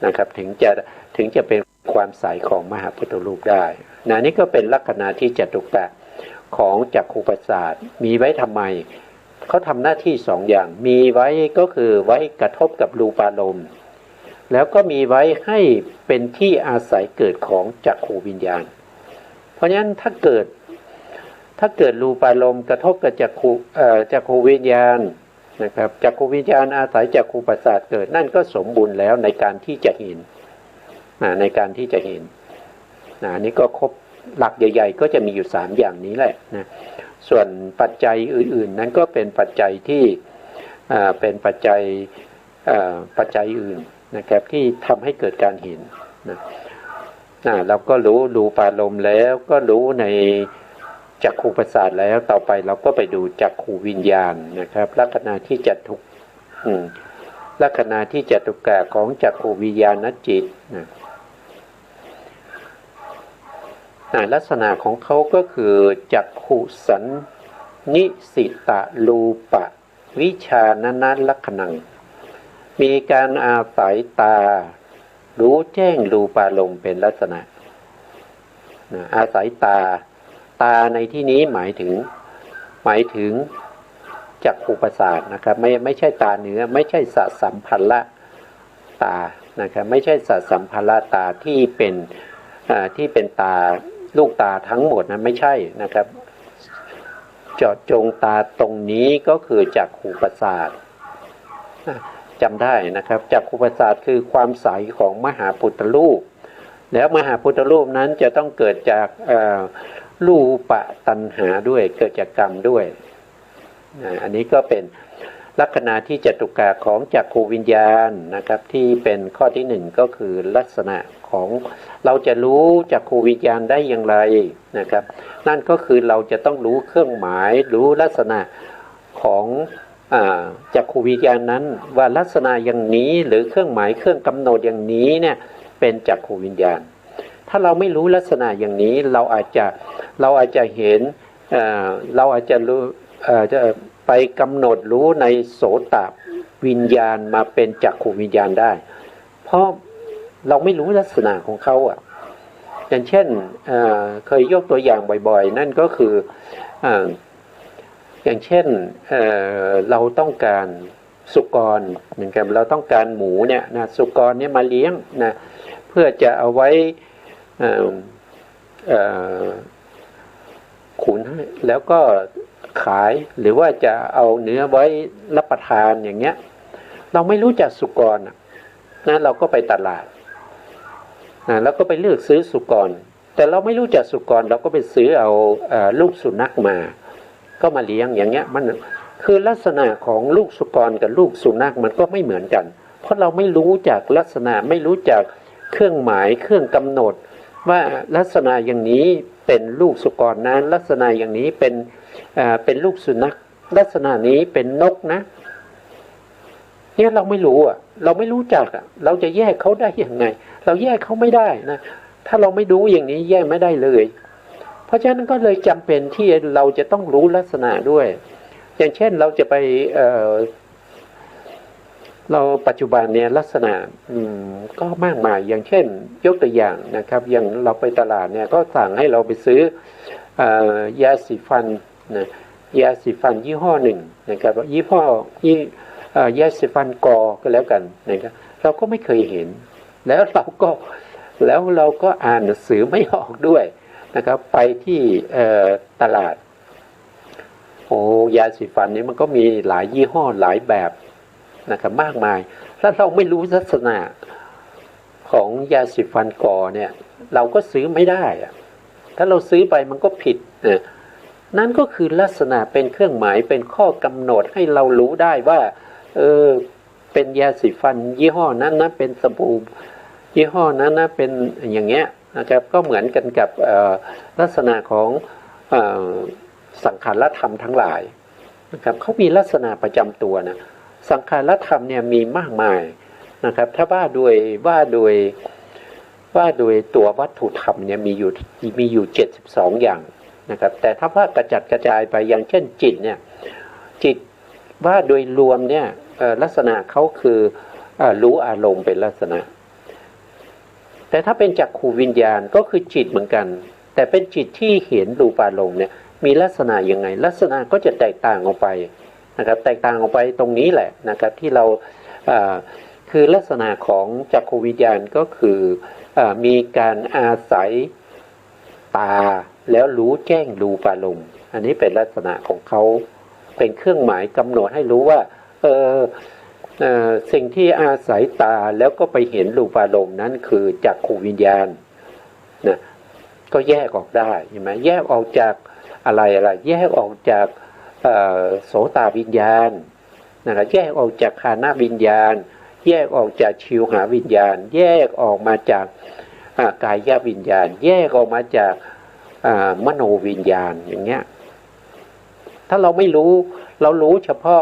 นะครับถึงจะเป็นความใสของมหาพุทธรูปได้นะนี่ก็เป็นลักษณะที่จตุกะของจักขุประสาทมีไว้ทำไมเขาทำหน้าที่2 อย่างมีไว้ก็คือไว้กระทบกับรูปารมณ์แล้วก็มีไว้ให้เป็นที่อาศัยเกิดของจักขูวิญญาณเพราะฉะนั้นถ้าเกิดรูปารมณ์กระทบกับจักขูวิญญาณนะครับจักขูวิญญาณอาศัยจักขุประสาทเกิดนั่นก็สมบูรณ์แล้วในการที่จะเห็นนี่ก็ครบหลักใหญ่ๆก็จะมีอยู่3อย่างนี้แหละนะส่วนปัจจัยอื่นๆนั้นก็เป็นปัจจัยที่เป็นปัจจัยอื่นนะครับที่ทำให้เกิดการเห็นนะเราก็รู้รูปารมณ์แล้วก็รู้ในจักขุประสาทแล้วต่อไปเราก็ไปดูจักขูวิญญาณนะครับลักษณะที่จัตุกะของจักขูวิญญาณจิตนะลักษณะของเขาก็คือจักขุสันนิสิตะรูปะวิชานนะลักขณังมีการอาศัยตารู้แจ้งรูปารมณ์เป็นลักษณะอาศัยตาในที่นี้หมายถึงจักขุประสาทนะครับไม่ใช่ตาเนื้อไม่ใช่สัสัมพันละตานะครับไม่ใช่สัสัมพันละตาที่เป็นตาลูกตาทั้งหมดนะไม่ใช่นะครับเจาะจงตาตรงนี้ก็คือจักขุประสาทจำได้นะครับจักขุประสาทคือความใสของมหาพุทธรูปแล้วมหาพุทธรูปนั้นจะต้องเกิดจากรูปตัณหาด้วยเกิดจากกรรมด้วยอันนี้ก็เป็นลักษณะที่จตุกะของจักขูวิญญาณนะครับที่เป็นข้อที่1ก็คือลักษณะของเราจะรู้จักขูวิญญาณได้อย่างไรนะครับนั่นก็คือเราจะต้องรู้เครื่องหมายรู้ลักษณะของจักขูวิญญาณนั้นว่าลักษณะอย่างนี้หรือเครื่องหมายเครื่องกำหนดอย่างนี้เนี่ยเป็นจักขูวิญญาณถ้าเราไม่รู้ลักษณะอย่างนี้เราอาจจะเห็นเราอาจจะรู้จะไปกำหนดรู้ในโสตวิญญาณมาเป็นจักขูวิญญาณได้เพราะเราไม่รู้ลักษณะของเขาอย่างเช่นเคยยกตัวอย่างบ่อยๆนั่นก็คืออย่างเช่นเราต้องการสุกรนะครับเราต้องการหมูเนี่ยนะสุกรเนี่ยมาเลี้ยงนะเพื่อจะเอาไว้ขุนให้แล้วก็ขายหรือว่าจะเอาเนื้อไว้รับประทานอย่างเงี้ยเราไม่รู้จักสุกรนะเราก็ไปตลาดแล้วก็ไปเลือกซื้อสุกรแต่เราไม่รู้จักสุกรเราก็ไปซื้อเอาลูกสุนัขมาก็มาเลี้ยงอย่างเงี้ยมันคือลักษณะของลูกสุกรกับลูกสุนัขมันก็ไม่เหมือนกันเพราะเราไม่รู้จักลักษณะไม่รู้จักเครื่องหมายเครื่องกำหนดว่าลักษณะอย่างนี้เป็นลูกสุกรนะลักษณะอย่างนี้เป็นลูกสุนัขลักษณะนี้เป็นนกนะเนี่ยเราไม่รู้เราไม่รู้จักเราจะแยกเขาได้ยังไงเราแยกเขาไม่ได้นะถ้าเราไม่รู้อย่างนี้แยกไม่ได้เลยเพราะฉะนั้นก็เลยจำเป็นที่เราจะต้องรู้ลักษณะด้วยอย่างเช่นเราจะไปเราปัจจุบันเนี่ยลักษณะก็มากมายอย่างเช่นยกตัวอย่างนะครับอย่างเราไปตลาดเนี่ยก็สั่งให้เราไปซื้อยาสีฟันนะยาสีฟันยี่ห้อหนึ่งนะครับยาสีฟันกอก็แล้วกันนะครับเราก็ไม่เคยเห็นแล้วเราก็อ่านหนังสือไม่ออกด้วยนะครับไปที่ตลาดยาสีฟันนี้มันก็มีหลายยี่ห้อหลายแบบนะครับมากมายแล้วเราไม่รู้ลักษณะของยาสีฟันกอเนี่ยเราก็ซื้อไม่ได้ถ้าเราซื้อไปมันก็ผิดนั่นก็คือลักษณะเป็นเครื่องหมายเป็นข้อกำหนดให้เรารู้ได้ว่า เป็นยาสีฟันยี่ห้อนั้นนะเป็นสบู่ยี่ห้อนั้นนะเป็นอย่างเงี้ยนะครับก็เหมือนกันกับลักษณะของสังขารธรรมทั้งหลายนะครับเขามีลักษณะประจำตัวนะสังขารธรรมเนี่ยมีมากมายนะครับถ้าว่าโดยตัววัตถุธรรมเนี่ยมีอยู่72อย่างนะครับแต่ถ้าว่ากระจัดกระจายไปอย่างเช่นจิตเนี่ยจิตว่าโดยรวมเนี่ยลักษณะเขาคือรู้อารมณ์เป็นลักษณะแต่ถ้าเป็นจักขุวิญญาณก็คือจิตเหมือนกันแต่เป็นจิตที่เห็นรูปารมณ์เนี่ยมีลักษณะยังไงลักษณะก็จะแตกต่างออกไปนะครับแตกต่างออกไปตรงนี้แหละนะครับที่เราคือลักษณะของจักขุวิญญาณก็คือมีการอาศัยตาแล้วรู้แจ้งรูปารมณ์อันนี้เป็นลักษณะของเขาเป็นเครื่องหมายกำหนดให้รู้ว่าสิ่งที่อาศัยตาแล้วก็ไปเห็นรูปารมณ์นั้นคือจักขุวิญญาณนะก็แยกออกได้ใช่ไหมแยกออกจากอะไรแยกออกจากโสตวิญญาณนะครับแยกออกจากฆานวิญญาณแยกออกจากชิวหาวิญญาณแยกออกมาจากกายวิญญาณแยกออกมาจากมโนวิญญาณอย่างเงี้ยถ้าเราไม่รู้เรารู้เฉพาะ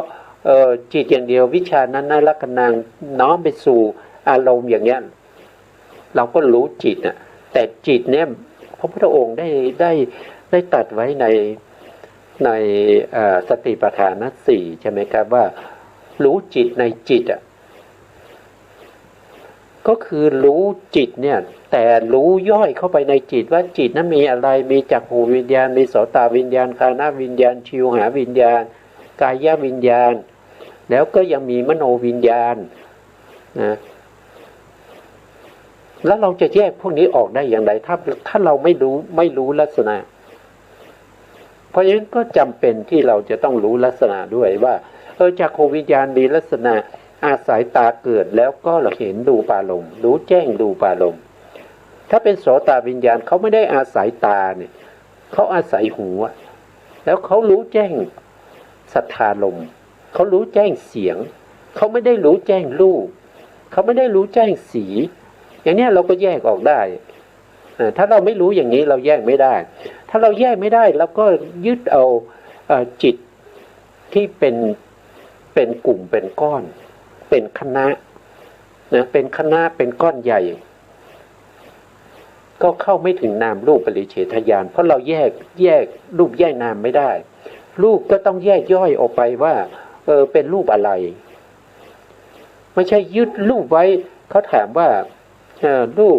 จิตอย่างเดียววิชานั้นนะลักนังน้อมไปสู่อารมณ์อย่างเงี้ยเราก็รู้จิตน่ะแต่จิตเนี่ยพระพุทธองค์ได้ตรัสไว้ในสติปัฏฐานสี่ใช่ไหมครับว่ารู้จิตในจิตอ่ะก็คือรู้จิตเนี่ยแต่รู้ย่อยเข้าไปในจิตว่าจิตนั้นมีอะไรมีจักขุวิญญาณมีโสตวิญญาณฆานวิญญาณชิวหาวิญญาณกายวิญญาณแล้วก็ยังมีมโนวิญญาณนะแล้วเราจะแยกพวกนี้ออกได้อย่างไรถ้าเราไม่รู้ลักษณะเพราะฉะนั้นก็จำเป็นที่เราจะต้องรู้ลักษณะด้วยว่าจักขุวิญญาณมีลักษณะอาศัยตาเกิดแล้วก็เราเห็นรูปารมณ์รู้แจ้งรูปารมณ์ถ้าเป็นโสตวิญญาณเขาไม่ได้อาศัยตาเนี่ยเขาอาศัยหูแล้วเขารู้แจ้งสัทธารมณ์เขารู้แจ้งเสียงเขาไม่ได้รู้แจ้งรูปเขาไม่ได้รู้แจ้งสีอย่างนี้เราก็แยกออกได้ถ้าเราไม่รู้อย่างนี้เราแยกไม่ได้ถ้าเราแยกไม่ได้เราก็ยึดเอาจิตที่เป็นกลุ่มเป็นก้อนเป็นคณะนะเป็นคณะเป็นก้อนใหญ่ก็เข้าไม่ถึงนามรูปปริเฉทญาณเพราะเราแยกรูปแยกนามไม่ได้รูปก็ต้องแยกย่อยออกไปว่าเป็นรูปอะไรไม่ใช่ยึดรูปไว้เขาถามว่ารู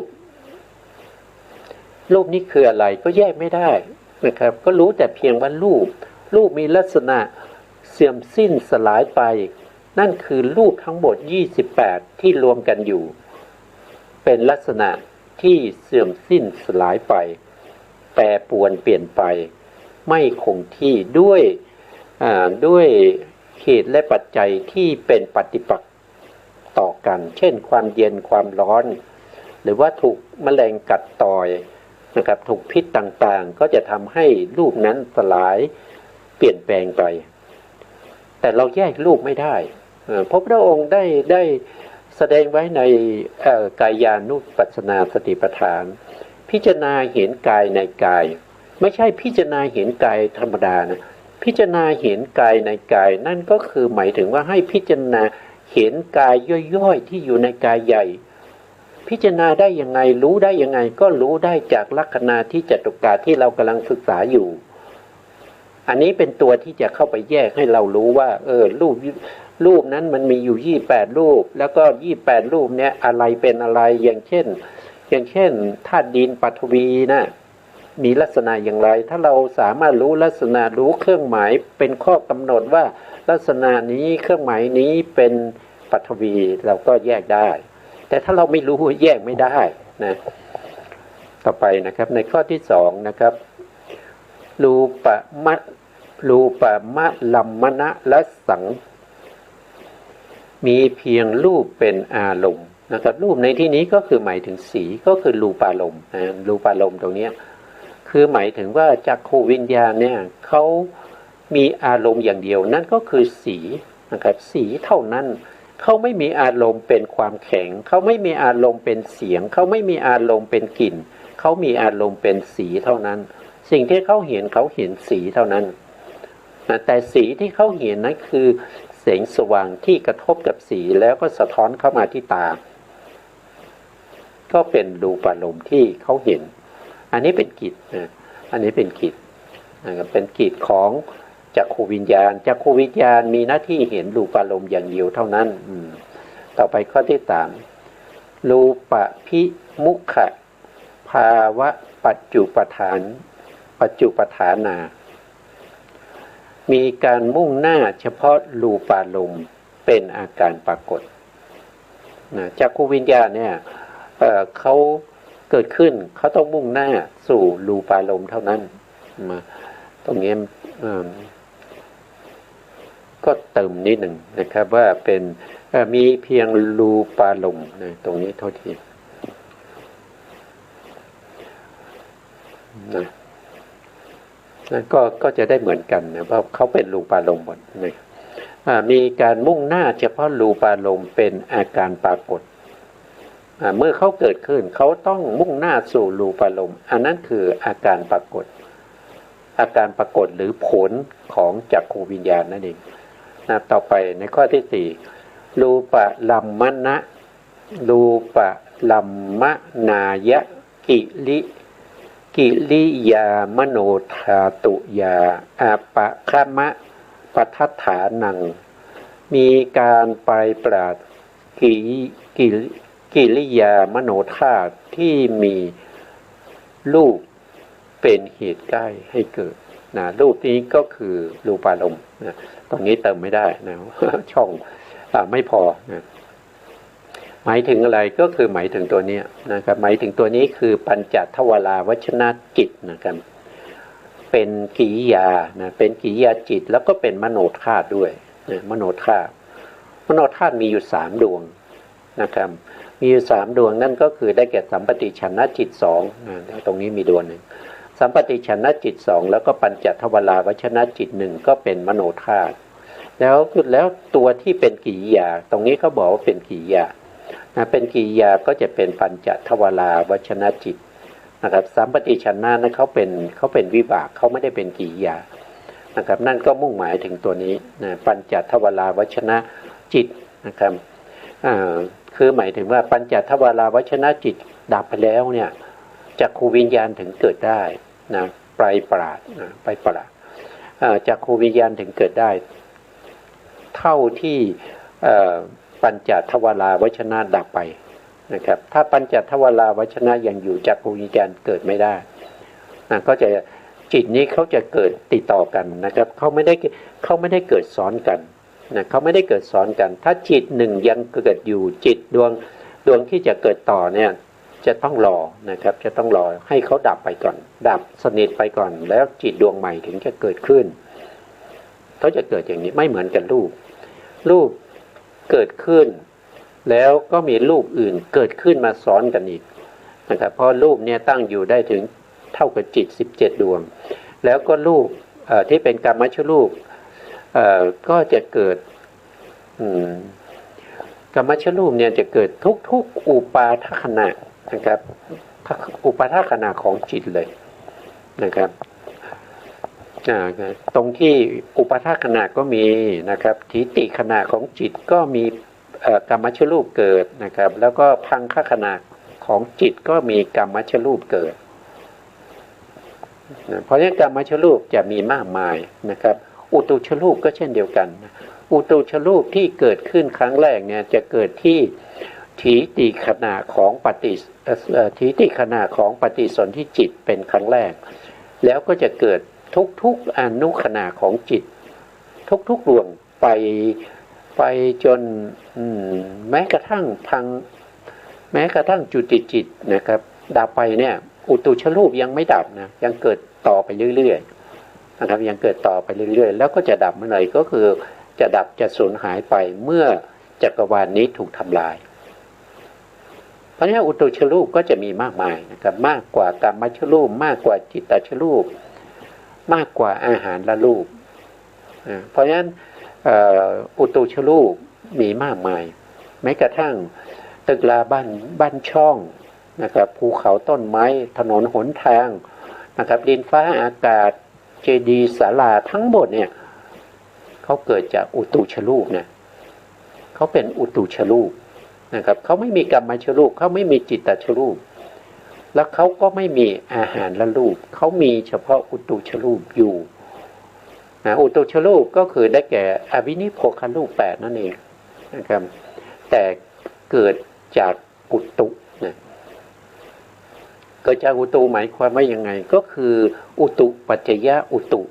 ปนี้คืออะไรก็แยกไม่ได้นะครับก็รู้แต่เพียงว่ารูปมีลักษณะเสื่อมสิ้นสลายไปนั่นคือรูปทั้งหมด28ที่รวมกันอยู่เป็นลักษณะที่เสื่อมสิ้นสลายไปแปรปรวนเปลี่ยนไปไม่คงที่ด้วยเหตุและปัจจัยที่เป็นปฏิปักษ์ต่อกันเช่นความเย็นความร้อนหรือว่าถูกแมลงกัดต่อยนะครับถูกพิษต่างๆก็จะทำให้รูปนั้นสลายเปลี่ยนแปลงไปแต่เราแยกรูปไม่ได้พระพุทธองค์ได้แสดงไว้ในกายานุปัสสนาสติปัฏฐานพิจารณาเห็นกายในกายไม่ใช่พิจารณาเห็นกายธรรมดานะพิจารณาเห็นกายในกายนั่นก็คือหมายถึงว่าให้พิจารณาเห็นกายย่อยๆที่อยู่ในกายใหญ่พิจารณาได้ยังไงรู้ได้ยังไงก็รู้ได้จากลักขณะที่จตุกะที่เรากำลังศึกษาอยู่อันนี้เป็นตัวที่จะเข้าไปแยกให้เรารู้ว่ารูปนั้นมันมีอยู่28รูปแล้วก็28รูปเนี้ยอะไรเป็นอะไรอย่างเช่นธาตุดินปฐวีนะมีลักษณะอย่างไรถ้าเราสามารถรู้ลักษณะรู้เครื่องหมายเป็นข้อกำหนดว่าลักษณะนี้เครื่องหมายนี้เป็นปฐวีเราก็แยกได้แต่ถ้าเราไม่รู้แยกไม่ได้นะต่อไปนะครับในข้อที่2นะครับรูปมะลัมมณะและสังมีเพียงรูปเป็นอารมณ์นะครับรูปในที่นี้ก็คือหมายถึงสีก็คือรูปารมณ์รูปารมณ์ตรงนี้คือหมายถึงว่าจักขุวิญญาณเนี่ยเขามีอารมณ์อย่างเดียวนั่นก็คือสีนะครับสีเท่านั้น เขาไม่มีอารมณ์เป็นความแข็งเขาไม่มีอารมณ์เป็นเสียงเขาไม่มีอารมณ์เป็นกลิ่นเขามีอารมณ์เป็นสีเท่านั้นสิ่งที่เขาเห็นสีเท่านั้นแต่สีที่เขาเห็นนั้นคือแสงสว่างที่กระทบกับสีแล้วก็สะท้อนเข้ามาที่ตาก็เป็นรูปารมณ์ที่เขาเห็นอันนี้เป็นกิจนะอันนี้เป็นกิจเป็นกิจของจักขูวิญญาณจักขูวิญญาณมีหน้าที่เห็นรูปารมณ์อย่างเดียวเท่านั้นต่อไปข้อที่3รูปพิมุขะภาวะปัจจุปฐานามีการมุ่งหน้าเฉพาะรูปารมณ์เป็นอาการปรากฏนะจักขูวิญญาณเนี่ยเขาเกิดขึ้นเขาต้องมุ่งหน้าสู่รูปารมณ์เท่านั้นมาตรงนี้ก็เติมนิดหนึ่งนะครับว่าเป็นมีเพียงรูปารมณ์นะตรงนี้โทษทีนะก็จะได้เหมือนกันนะเพราะเขาเป็นรูปารมณ์หมดนะมีการมุ่งหน้าเฉพาะรูปารมณ์เป็นอาการปรากฏเมื่อเขาเกิดขึ้นเขาต้องมุ่งหน้าสู่รูปารมณ์อันนั้นคืออาการปรากฏหรือผลของจักขูวิญญาณนั่นเองต่อไปในข้อที่4รูปะลัมมนะรูปะลัมมนายะกิริยามโนธาตุยาอาปะคะมะปัฏฐฐานังมีการไปปราดกิริยามโนธาตุที่มีรูปเป็นเหตุใกล้ให้เกิดนะรูปนี้ก็คือรูปารมณ์นะตรงนี้เติมไม่ได้นะ ช่องไม่พอนะหมายถึงอะไรก็คือหมายถึงตัวนี้นะครับหมายถึงตัวนี้คือปัญจทวาราวชนะจิตนะครับเป็นกิริยานะเป็นกิริยาจิตแล้วก็เป็นมโนธาตุด้วยนะมโนธาตุมีอยู่3ดวงนะครับมีอยู่3ดวงนั่นก็คือได้แก่สัมปติฉันนจิต2นะตรงนี้มีดวงหนึ่งสัมปติฉันนจิต2แล้วก็ปัญจทวาราวชนะจิต1ก็เป็นมโนธาตุแล้วตัวที่เป็นกิริยาตรงนี้เขาบอกว่าเป็นกิริยานะเป็นกิริยาก็จะเป็นปัญจทวาราวชนะจิตนะครับสัมปติฉันนะนั้นเขาเป็นวิบากเขาไม่ได้เป็นกิริยานะครับนั่นก็มุ่งหมายถึงตัวนี้นะปัญจทวาราวชนะจิตนะครับคือหมายถึงว่าปัญจทวาราวชนะจิตดับไปแล้วเนี่ยจักขูวิญญาณถึงเกิดได้นะไปปราดจักขูวิญญาณถึงเกิดได้เท่าที่ปัญจทวาราวชนะดับไปนะครับถ้าปัญจทวาราวชนะยังอยู่จักขูวิญญาณเกิดไม่ได้ก็จะจิตนี้เขาจะเกิดติดต่อกันนะครับเขาไม่ได้เกิดซ้อนกันนะเขาไม่ได้เกิดซ้อนกันถ้าจิตหนึ่งยังเกิดอยู่จิตดวงที่จะเกิดต่อเนี่ยจะต้องรอนะครับจะต้องรอให้เขาดับไปก่อนดับสนิทไปก่อนแล้วจิตดวงใหม่ถึงจะเกิดขึ้นเขาจะเกิดอย่างนี้ไม่เหมือนกันรูปเกิดขึ้นแล้วก็มีรูปอื่นเกิดขึ้นมาซ้อนกันอีกนะครับเพราะรูปเนี่ยตั้งอยู่ได้ถึงเท่ากับจิต17ดวงแล้วก็รูปที่เป็นกามชรูปก็จะเกิดกามชรูปเนี่ยจะเกิดทุกอุปาทขณะนะครับอุปาทขณะของจิตเลยนะครับตรงที่อุปาทขณะก็มีนะครับทิฏฐิขณะของจิตก็มีกามชรูปเกิดนะครับแล้วก็พังคขณะของจิตก็มีกามชรูปเกิดเพราะฉะนั้นกามชรูปจะมีมากมายนะครับอุตุชรูปก็เช่นเดียวกันอุตุชรูปที่เกิดขึ้นครั้งแรกเนี่ยจะเกิดที่ทิฏฐิขณะของปฏิสนธิจิตเป็นครั้งแรกแล้วก็จะเกิดทุกอนุขณะของจิตทุกดวงไปจนแม้กระทั่งจุติจิตนะครับดับไปเนี่ยอุตุชรูปยังไม่ดับนะยังเกิดต่อไปเรื่อยๆนะครับยังเกิดต่อไปเรื่อยๆแล้วก็จะดับเมื่อไหร่ก็คือจะดับจะสูญหายไปเมื่อจักรวาลนี้ถูกทำลายเพราะฉะนั้นอุตุชรูปก็จะมีมากมายนะครับมากกว่ากามชรูปมากกว่าจิตตชรูปมากกว่าอาหารละรูปเพราะฉะนั้นอุตุชรูป มีมากมายแม้กระทั่งตึกราบ้านช่องนะครับภูเขาต้นไม้ถนนหนทางนะครับดินฟ้าอากาศเจดีย์ศาลาทั้งหมดเนี่ยเขาเกิดจากอุตุชลูปเนี่ยเขาเป็นอุตุชลูปนะครับเขาไม่มีกรรมชลูปเขาไม่มีจิตตชลูปแล้วเขาก็ไม่มีอาหารละรูปเขามีเฉพาะอุตุชลูปอยู่อุตุชลูปก็คือได้แก่อวินิโพคลูป8นั่นเองนะครับแต่เกิดจากอุตุนะเกิดจากอุตุหมายความว่ายังไงก็คืออุตุปัจจยอุตุ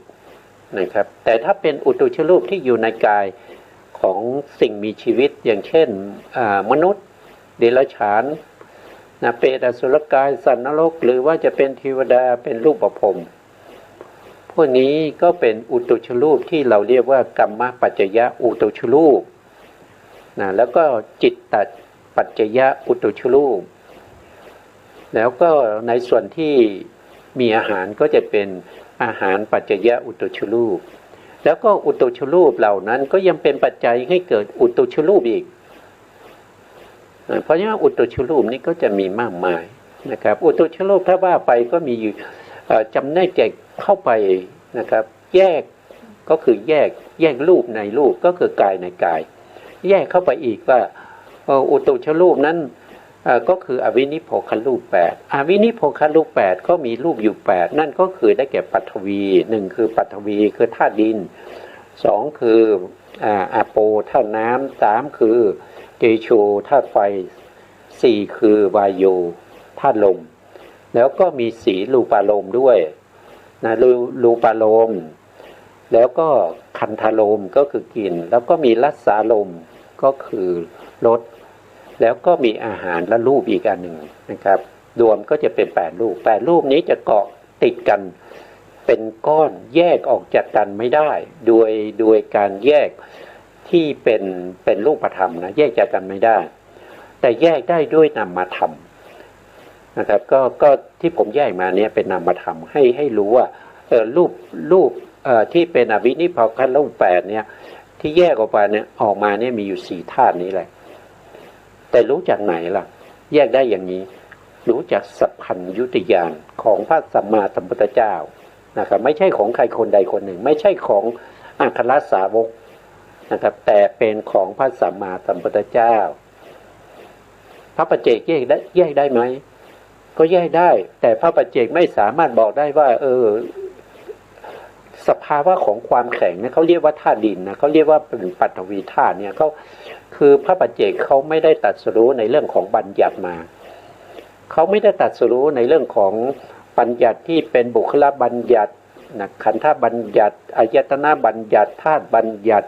นะครับแต่ถ้าเป็นอุตุชลูปที่อยู่ในกายของสิ่งมีชีวิตอย่างเช่นมนุษย์เดรัจฉานนะเปรตอสุรกายสัตว์นรกหรือว่าจะเป็นเทวดาเป็นรูปประพรหมพวกนี้ก็เป็นอุตุชลูปที่เราเรียกว่ากัมมปัจจยอุตุชลูปนะแล้วก็จิตตปัจจยอุตุชลูปแล้วก็ในส่วนที่มีอาหารก็จะเป็นอาหารปัจจยอุตุชลูปแล้วก็อุตุชลูปเหล่านั้นก็ยังเป็นปัจจัยให้เกิดอุตุชลูปอีกเพราะฉะนั้นอุตุชลูปนี้ก็จะมีมากมายนะครับอุตุชลูปถ้าว่าไปก็มีอยู่จำแนกแจกเข้าไปนะครับแยกก็คือแยกรูปในรูปก็คือกายในกายแยกเข้าไปอีกว่าอุตุชลูปนั้นก็คืออวินิโพครูป8อวินิโพครูป8ก็มีรูปอยู่8นั่นก็คือได้แก่ปัทวี1คือปัทวีคือธาตุดิน2คืออาโปธาตุน้ำ3คือเตโชธาตุไฟ4คือวายโยธาตุลมแล้วก็มีสีรูปารมณ์ด้วยนะรูปารมณ์แล้วก็คันธารมณ์ก็คือกลิ่นแล้วก็มีรัสสารมณ์ก็คือรสแล้วก็มีอาหารและรูปอีกอันหนึ่งนะครับรวมก็จะเป็น8รูป8รูปนี้จะเกาะติดกันเป็นก้อนแยกออกจากกันไม่ได้โดยการแยกที่เป็นรูปธรรมนะแยกจากกันไม่ได้แต่แยกได้ด้วยนามธรรมนะครับก็ที่ผมแยกมาเนี่ยเป็นนามธรรมให้รู้ว่ารูปที่เป็นอวินิโพครูป8เนี่ยที่แยกออกมาเนี่ยมีอยู่4ธาตุนี้แหละแต่รู้จากไหนล่ะแยกได้อย่างนี้รู้จากสัพพัญญุตญาณของพระสัมมาสัมพุทธเจ้านะครับไม่ใช่ของใครคนใดคนหนึ่งไม่ใช่ของอัครสาวกนะครับแต่เป็นของพระสัมมาสัมพุทธเจ้าพระปัจเจกแยกได้ไหมก็แยกได้แต่พระปัจเจกไม่สามารถบอกได้ว่าสภาวะของความแข็งเนี่ยเขาเรียกว่าธาตุดินนะเขาเรียกว่าเป็นปัทวีธาตุเนี่ยเขาคือพระปัจเจกเขาไม่ได้ตรัสรู้ในเรื่องของบัญญัติมาเขาไม่ได้ตรัสรู้ในเรื่องของบัญญัติที่เป็นบุคลบัญญัตินะขันธบัญญัติอายตนะบัญญัติธาตุบัญญัติ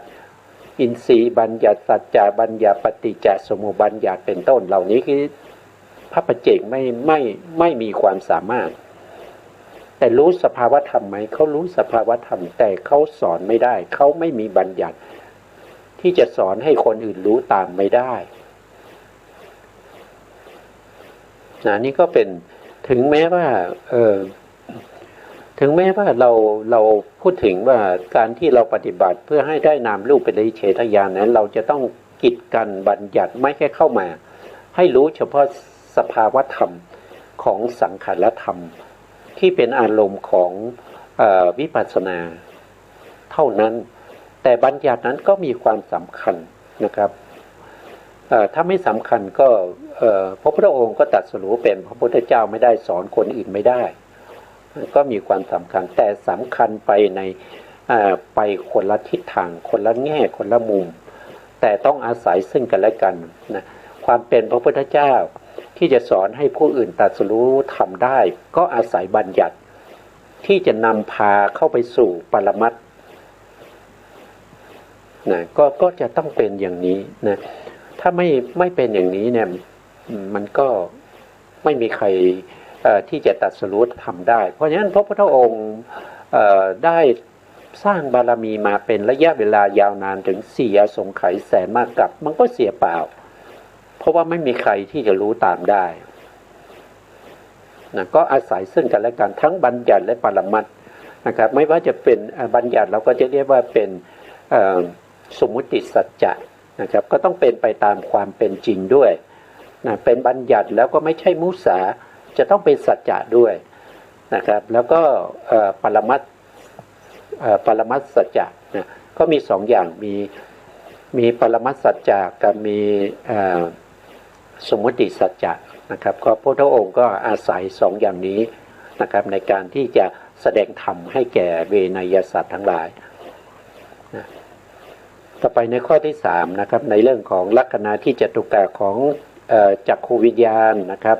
อินทรีย์บัญญัติสัจจะบัญญัติปฏิจจสมุปบัญญัติเป็นต้นเหล่านี้คือพระปัจเจกไม่มีความสามารถแต่รู้สภาวธรรมไหมเขารู้สภาวธรรมแต่เขาสอนไม่ได้เขาไม่มีบัญญัติที่จะสอนให้คนอื่นรู้ตามไม่ได้นี่ก็เป็นถึงแม้ว่าเราพูดถึงว่าการที่เราปฏิบัติเพื่อให้ได้นามรูปเป็นเฉทญาณนั้นเราจะต้องกีดกันบัญญัติไม่แค่เข้ามาให้รู้เฉพาะสภาวธรรมของสังขารธรรมที่เป็นอารมณ์ของวิปัสสนาเท่านั้นแต่บัญญัตินั้นก็มีความสำคัญนะครับถ้าไม่สำคัญก็พระพุทธองค์ก็ตรัสรู้เป็นพระพุทธเจ้าไม่ได้สอนคนอื่นไม่ได้ก็มีความสำคัญแต่สำคัญไปคนละทิศทางคนละแง่คนละมุมแต่ต้องอาศัยซึ่งกันและกันนะความเป็นพระพุทธเจ้าที่จะสอนให้ผู้อื่นตรัสรู้ทำได้ก็อาศัยบัญญัติที่จะนำพาเข้าไปสู่ปรมัตถ์นะก็จะต้องเป็นอย่างนี้นะถ้าไม่เป็นอย่างนี้เนี่ยมันก็ไม่มีใครที่จะตรัสรู้ทำได้เพราะฉะนั้นพระพุทธองค์ได้สร้างบารมีมาเป็นระยะเวลายาวนานถึง4 อสงไขยแสนมากกับมันก็เสียเปล่าเพราะว่าไม่มีใครที่จะรู้ตามได้นะก็อาศัยซึ่งกันและกันทั้งบัญญัติและปรมัตถ์นะครับไม่ว่าจะเป็นบัญญัติเราก็จะเรียกว่าเป็นสมมุติสัจจะ นะครับก็ต้องเป็นไปตามความเป็นจริงด้วยนะเป็นบัญญัติแล้วก็ไม่ใช่มุสาจะต้องเป็นสัจจะด้วยนะครับแล้วก็ปรมัตถสัจจะนะก็มีสองอย่างมีปรมัตถสัจจะกับมีสมมติสัจจะนะครับก็พระพุทธองค์ก็อาศัยสองอย่างนี้นะครับในการที่จะแสดงธรรมให้แก่เวนยสัตว์ทั้งหลายนะต่อไปในข้อที่3นะครับในเรื่องของลักขณะที่จตุกะของจักขูวิญญาณนะครับ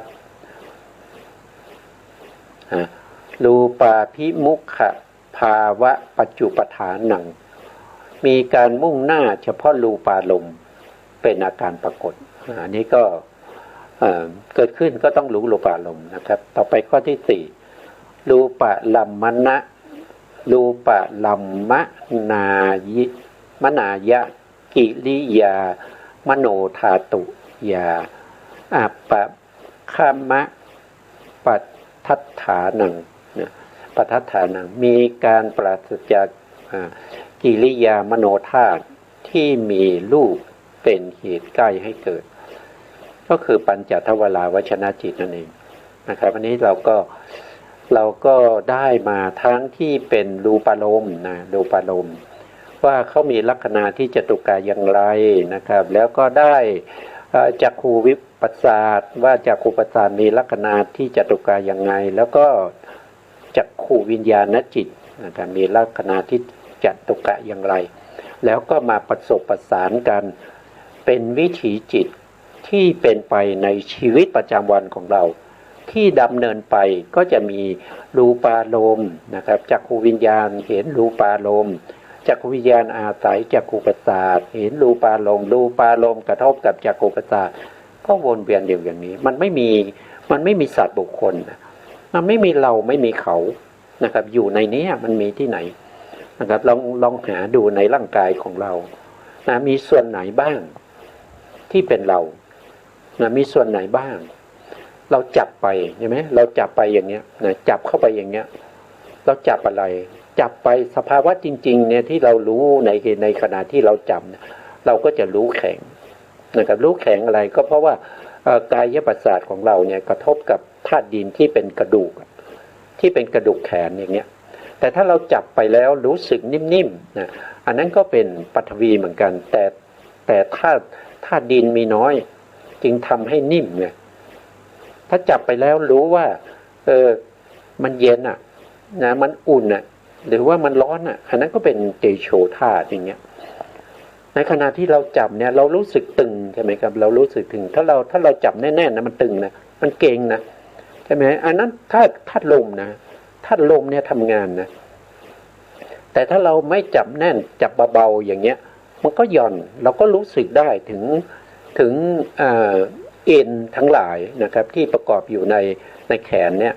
รูปาภิมุขภาวะปัจจุปทานังมีการมุ่งหน้าเฉพาะรูปารมณ์เป็นอาการปรากฏอันนี้ก็เกิดขึ้นก็ต้องรู้รูปารมณ์นะครับต่อไปข้อที่4รูปะลัมมณะรูปะลัมมนายิมนายะกิริยามโนธาตุยาอัปปะคามะปัฏทัฏฐานังปัฏทัฏฐานังมีการปราศจากกิริยามโนธาตุที่มีรูปเป็นเหตุใกล้ให้เกิดก็คือปัญจทวาราวชนะจิตนั่นเองนะครับอันนี้เราก็ได้มาทั้งที่เป็นรูปารมณ์นะรูปารมณ์ว่าเขามีลักษณะที่จตุกะอย่างไรนะครับแล้วก็ได้จักขูวิปัสสาทว่าจักขูปัสสาทมีลักษณะที่จตุกะอย่างไงแล้วก็จักขูวิญญาณจิตนะครับมีลักษณะที่จตุกะอย่างไรแล้วก็มาประสบประสานกันเป็นวิถีจิตที่เป็นไปในชีวิตประจำวันของเราที่ดำเนินไปก็จะมีรูปารมณ์นะครับจักขูวิญญาณเห็นรูปารมณ์จักขูวิญญาณอาศัยจักขูประสาทเห็นรูปารมณ์รูปารมณ์กระทบกับจักขูประสาทก็วนเวียนอยู่อย่างนี้มันไม่มีสัตว์บุคคลมันไม่มีเราไม่มีเขานะครับอยู่ในนี้มันมีที่ไหนนะครับลองหาดูในร่างกายของเรานะมีส่วนไหนบ้างที่เป็นเรานะมีส่วนไหนบ้างเราจับไปใช่ไหมเราจับไปอย่างเนี้ยนะจับเข้าไปอย่างเนี้ยเราจับอะไรจับไปสภาวะจริงๆเนี่ยที่เรารู้ในขณะที่เราจับเราก็จะรู้แข็งนะครับรู้แข็งอะไรก็เพราะว่ากายประสาทของเราเนี่ยกระทบกับธาตุดินที่เป็นกระดูกแขนอย่างเงี้ยแต่ถ้าเราจับไปแล้วรู้สึกนิ่มๆนะอันนั้นก็เป็นปฐวีเหมือนกันแต่ธาตุดินมีน้อยจึงทำให้นิ่มไงถ้าจับไปแล้วรู้ว่ามันเย็นอ่ะนะมันอุ่นอ่ะหรือว่ามันร้อนอ่ะอันนั้นก็เป็นเตโชธาตุอย่างเงี้ยในขณะที่เราจับเนี่ยเรารู้สึกตึงใช่ไหมครับเรารู้สึกถึงถ้าเราจับแน่นๆนะมันตึงนะมันเก่งนะใช่ไหมอันนั้นธาตุลมนะธาตุลมเนี่ยทำงานนะแต่ถ้าเราไม่จับแน่นจับเบาๆอย่างเงี้ยมันก็หย่อนเราก็รู้สึกได้ถึงเอ็นทั้งหลายนะครับที่ประกอบอยู่ในแขนเนี่ย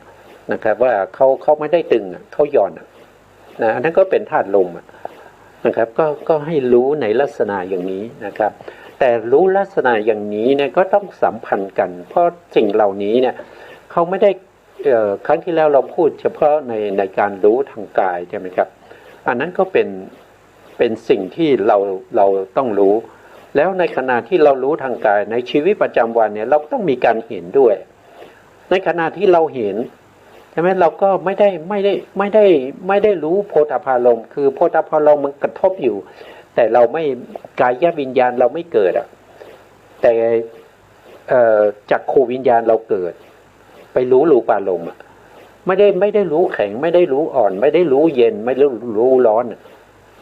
นะครับว่าเขาไม่ได้ตึงเขาหย่อนนะอันนั้นก็เป็นธาตุลมนะครับก็ให้รู้ในลักษณะอย่างนี้นะครับแต่รู้ลักษณะอย่างนี้เนี่ยก็ต้องสัมพันธ์กันเพราะสิ่งเหล่านี้เนี่ยเขาไม่ได้ครั้งที่แล้วเราพูดเฉพาะในการรู้ทางกายใช่ไหมครับอันนั้นก็เป็นสิ่งที่เราต้องรู้แล้วในขณะที่เรารู้ทางกายในชีวิตประจำวันเนี่ยเราต้องมีการเห็นด้วยในขณะที่เราเห็นใช่ไหมเราก็ไม่ได้รู้โพธพารมณ์คือโพธพารมณ์มันกระทบอยู่แต่เราไม่กายวิญญาณเราไม่เกิดแต่จักขูวิญญาณเราเกิดไปรู้รูปารมณ์ไม่ได้รู้แข็งไม่ได้รู้อ่อนไม่ได้รู้เย็นไม่ได้รู้ร้อน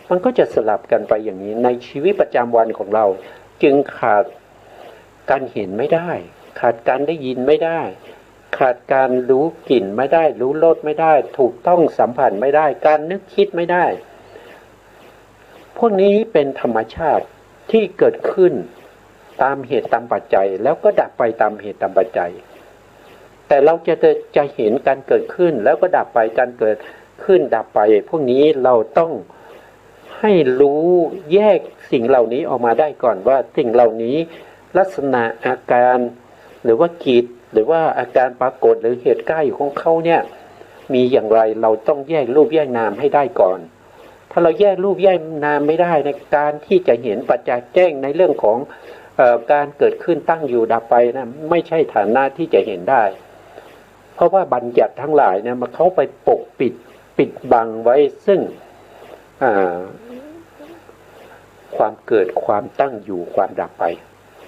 มันก็จะสลับกันไปอย่างนี้ในชีวิตประจำวันของเราจึงขาดการเห็นไม่ได้ขาดการได้ยินไม่ได้ขาดการรู้กลิ่นไม่ได้รู้รสไม่ได้ถูกต้องสัมผัสไม่ได้การนึกคิดไม่ได้พวกนี้เป็นธรรมชาติที่เกิดขึ้นตามเหตุตามปัจจัยแล้วก็ดับไปตามเหตุตามปัจจัยแต่เราจะเห็นการเกิดขึ้นแล้วก็ดับไปการเกิดขึ้นดับไปพวกนี้เราต้องให้รู้แยกสิ่งเหล่านี้ออกมาได้ก่อนว่าสิ่งเหล่านี้ลักษณะอาการหรือว่ากิจหรือว่าอาการปรากฏหรือเหตุใกล้ของเขาเนี่ยมีอย่างไรเราต้องแยกรูปแยกนามให้ได้ก่อน ถ้าเราแยกรูปแยกนามไม่ได้ในการที่จะเห็นปัจจัยแจ้งในเรื่องของการเกิดขึ้นตั้งอยู่ดับไปนะไม่ใช่ฐานะที่จะเห็นได้เพราะว่าบัญญัติทั้งหลายเนี่ยมันเข้าไปปกปิดบังไว้ซึ่งความเกิดความตั้งอยู่ความดับไป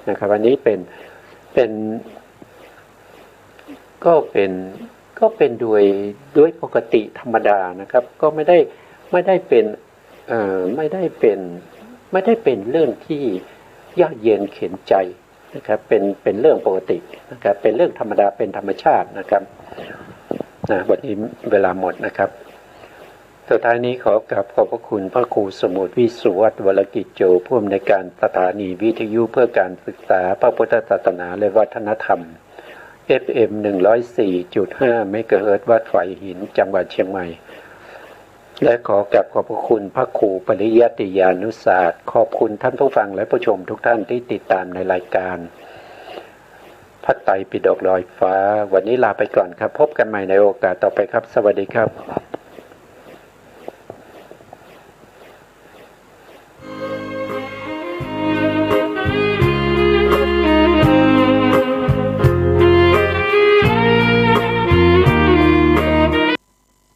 นะครับอันนี้เป็นก็เป็นด้วยปกติธรรมดานะครับก็ไม่ได้เป็นเรื่องที่ยากเย็นเข็นใจนะครับเป็นเรื่องปกตินะครับเป็นเรื่องธรรมดาเป็นธรรมชาตินะครับวันนี้เวลาหมดนะครับสุดท้ายนี้ขอกราบขอบพระคุณพระครูสมุทรวิสุวัฒน์วรกิจโจผู้อำนวยการสถานีวิทยุเพื่อการศึกษาพระพุทธศาสนาและวัฒนธรรม FM 104.5 เมกะเฮิรตซ์วัดฝายหินจังหวัดเชียงใหม่และขอกราบขอบพระคุณพระครูปริยัติยานุศาสตร์ขอบคุณท่านผู้ฟังและผู้ชมทุกท่านที่ติดตามในรายการพระไตรปิฎกลอยฟ้าวันนี้ลาไปก่อนครับพบกันใหม่ในโอกาสต่อไปครับสวัสดีครับ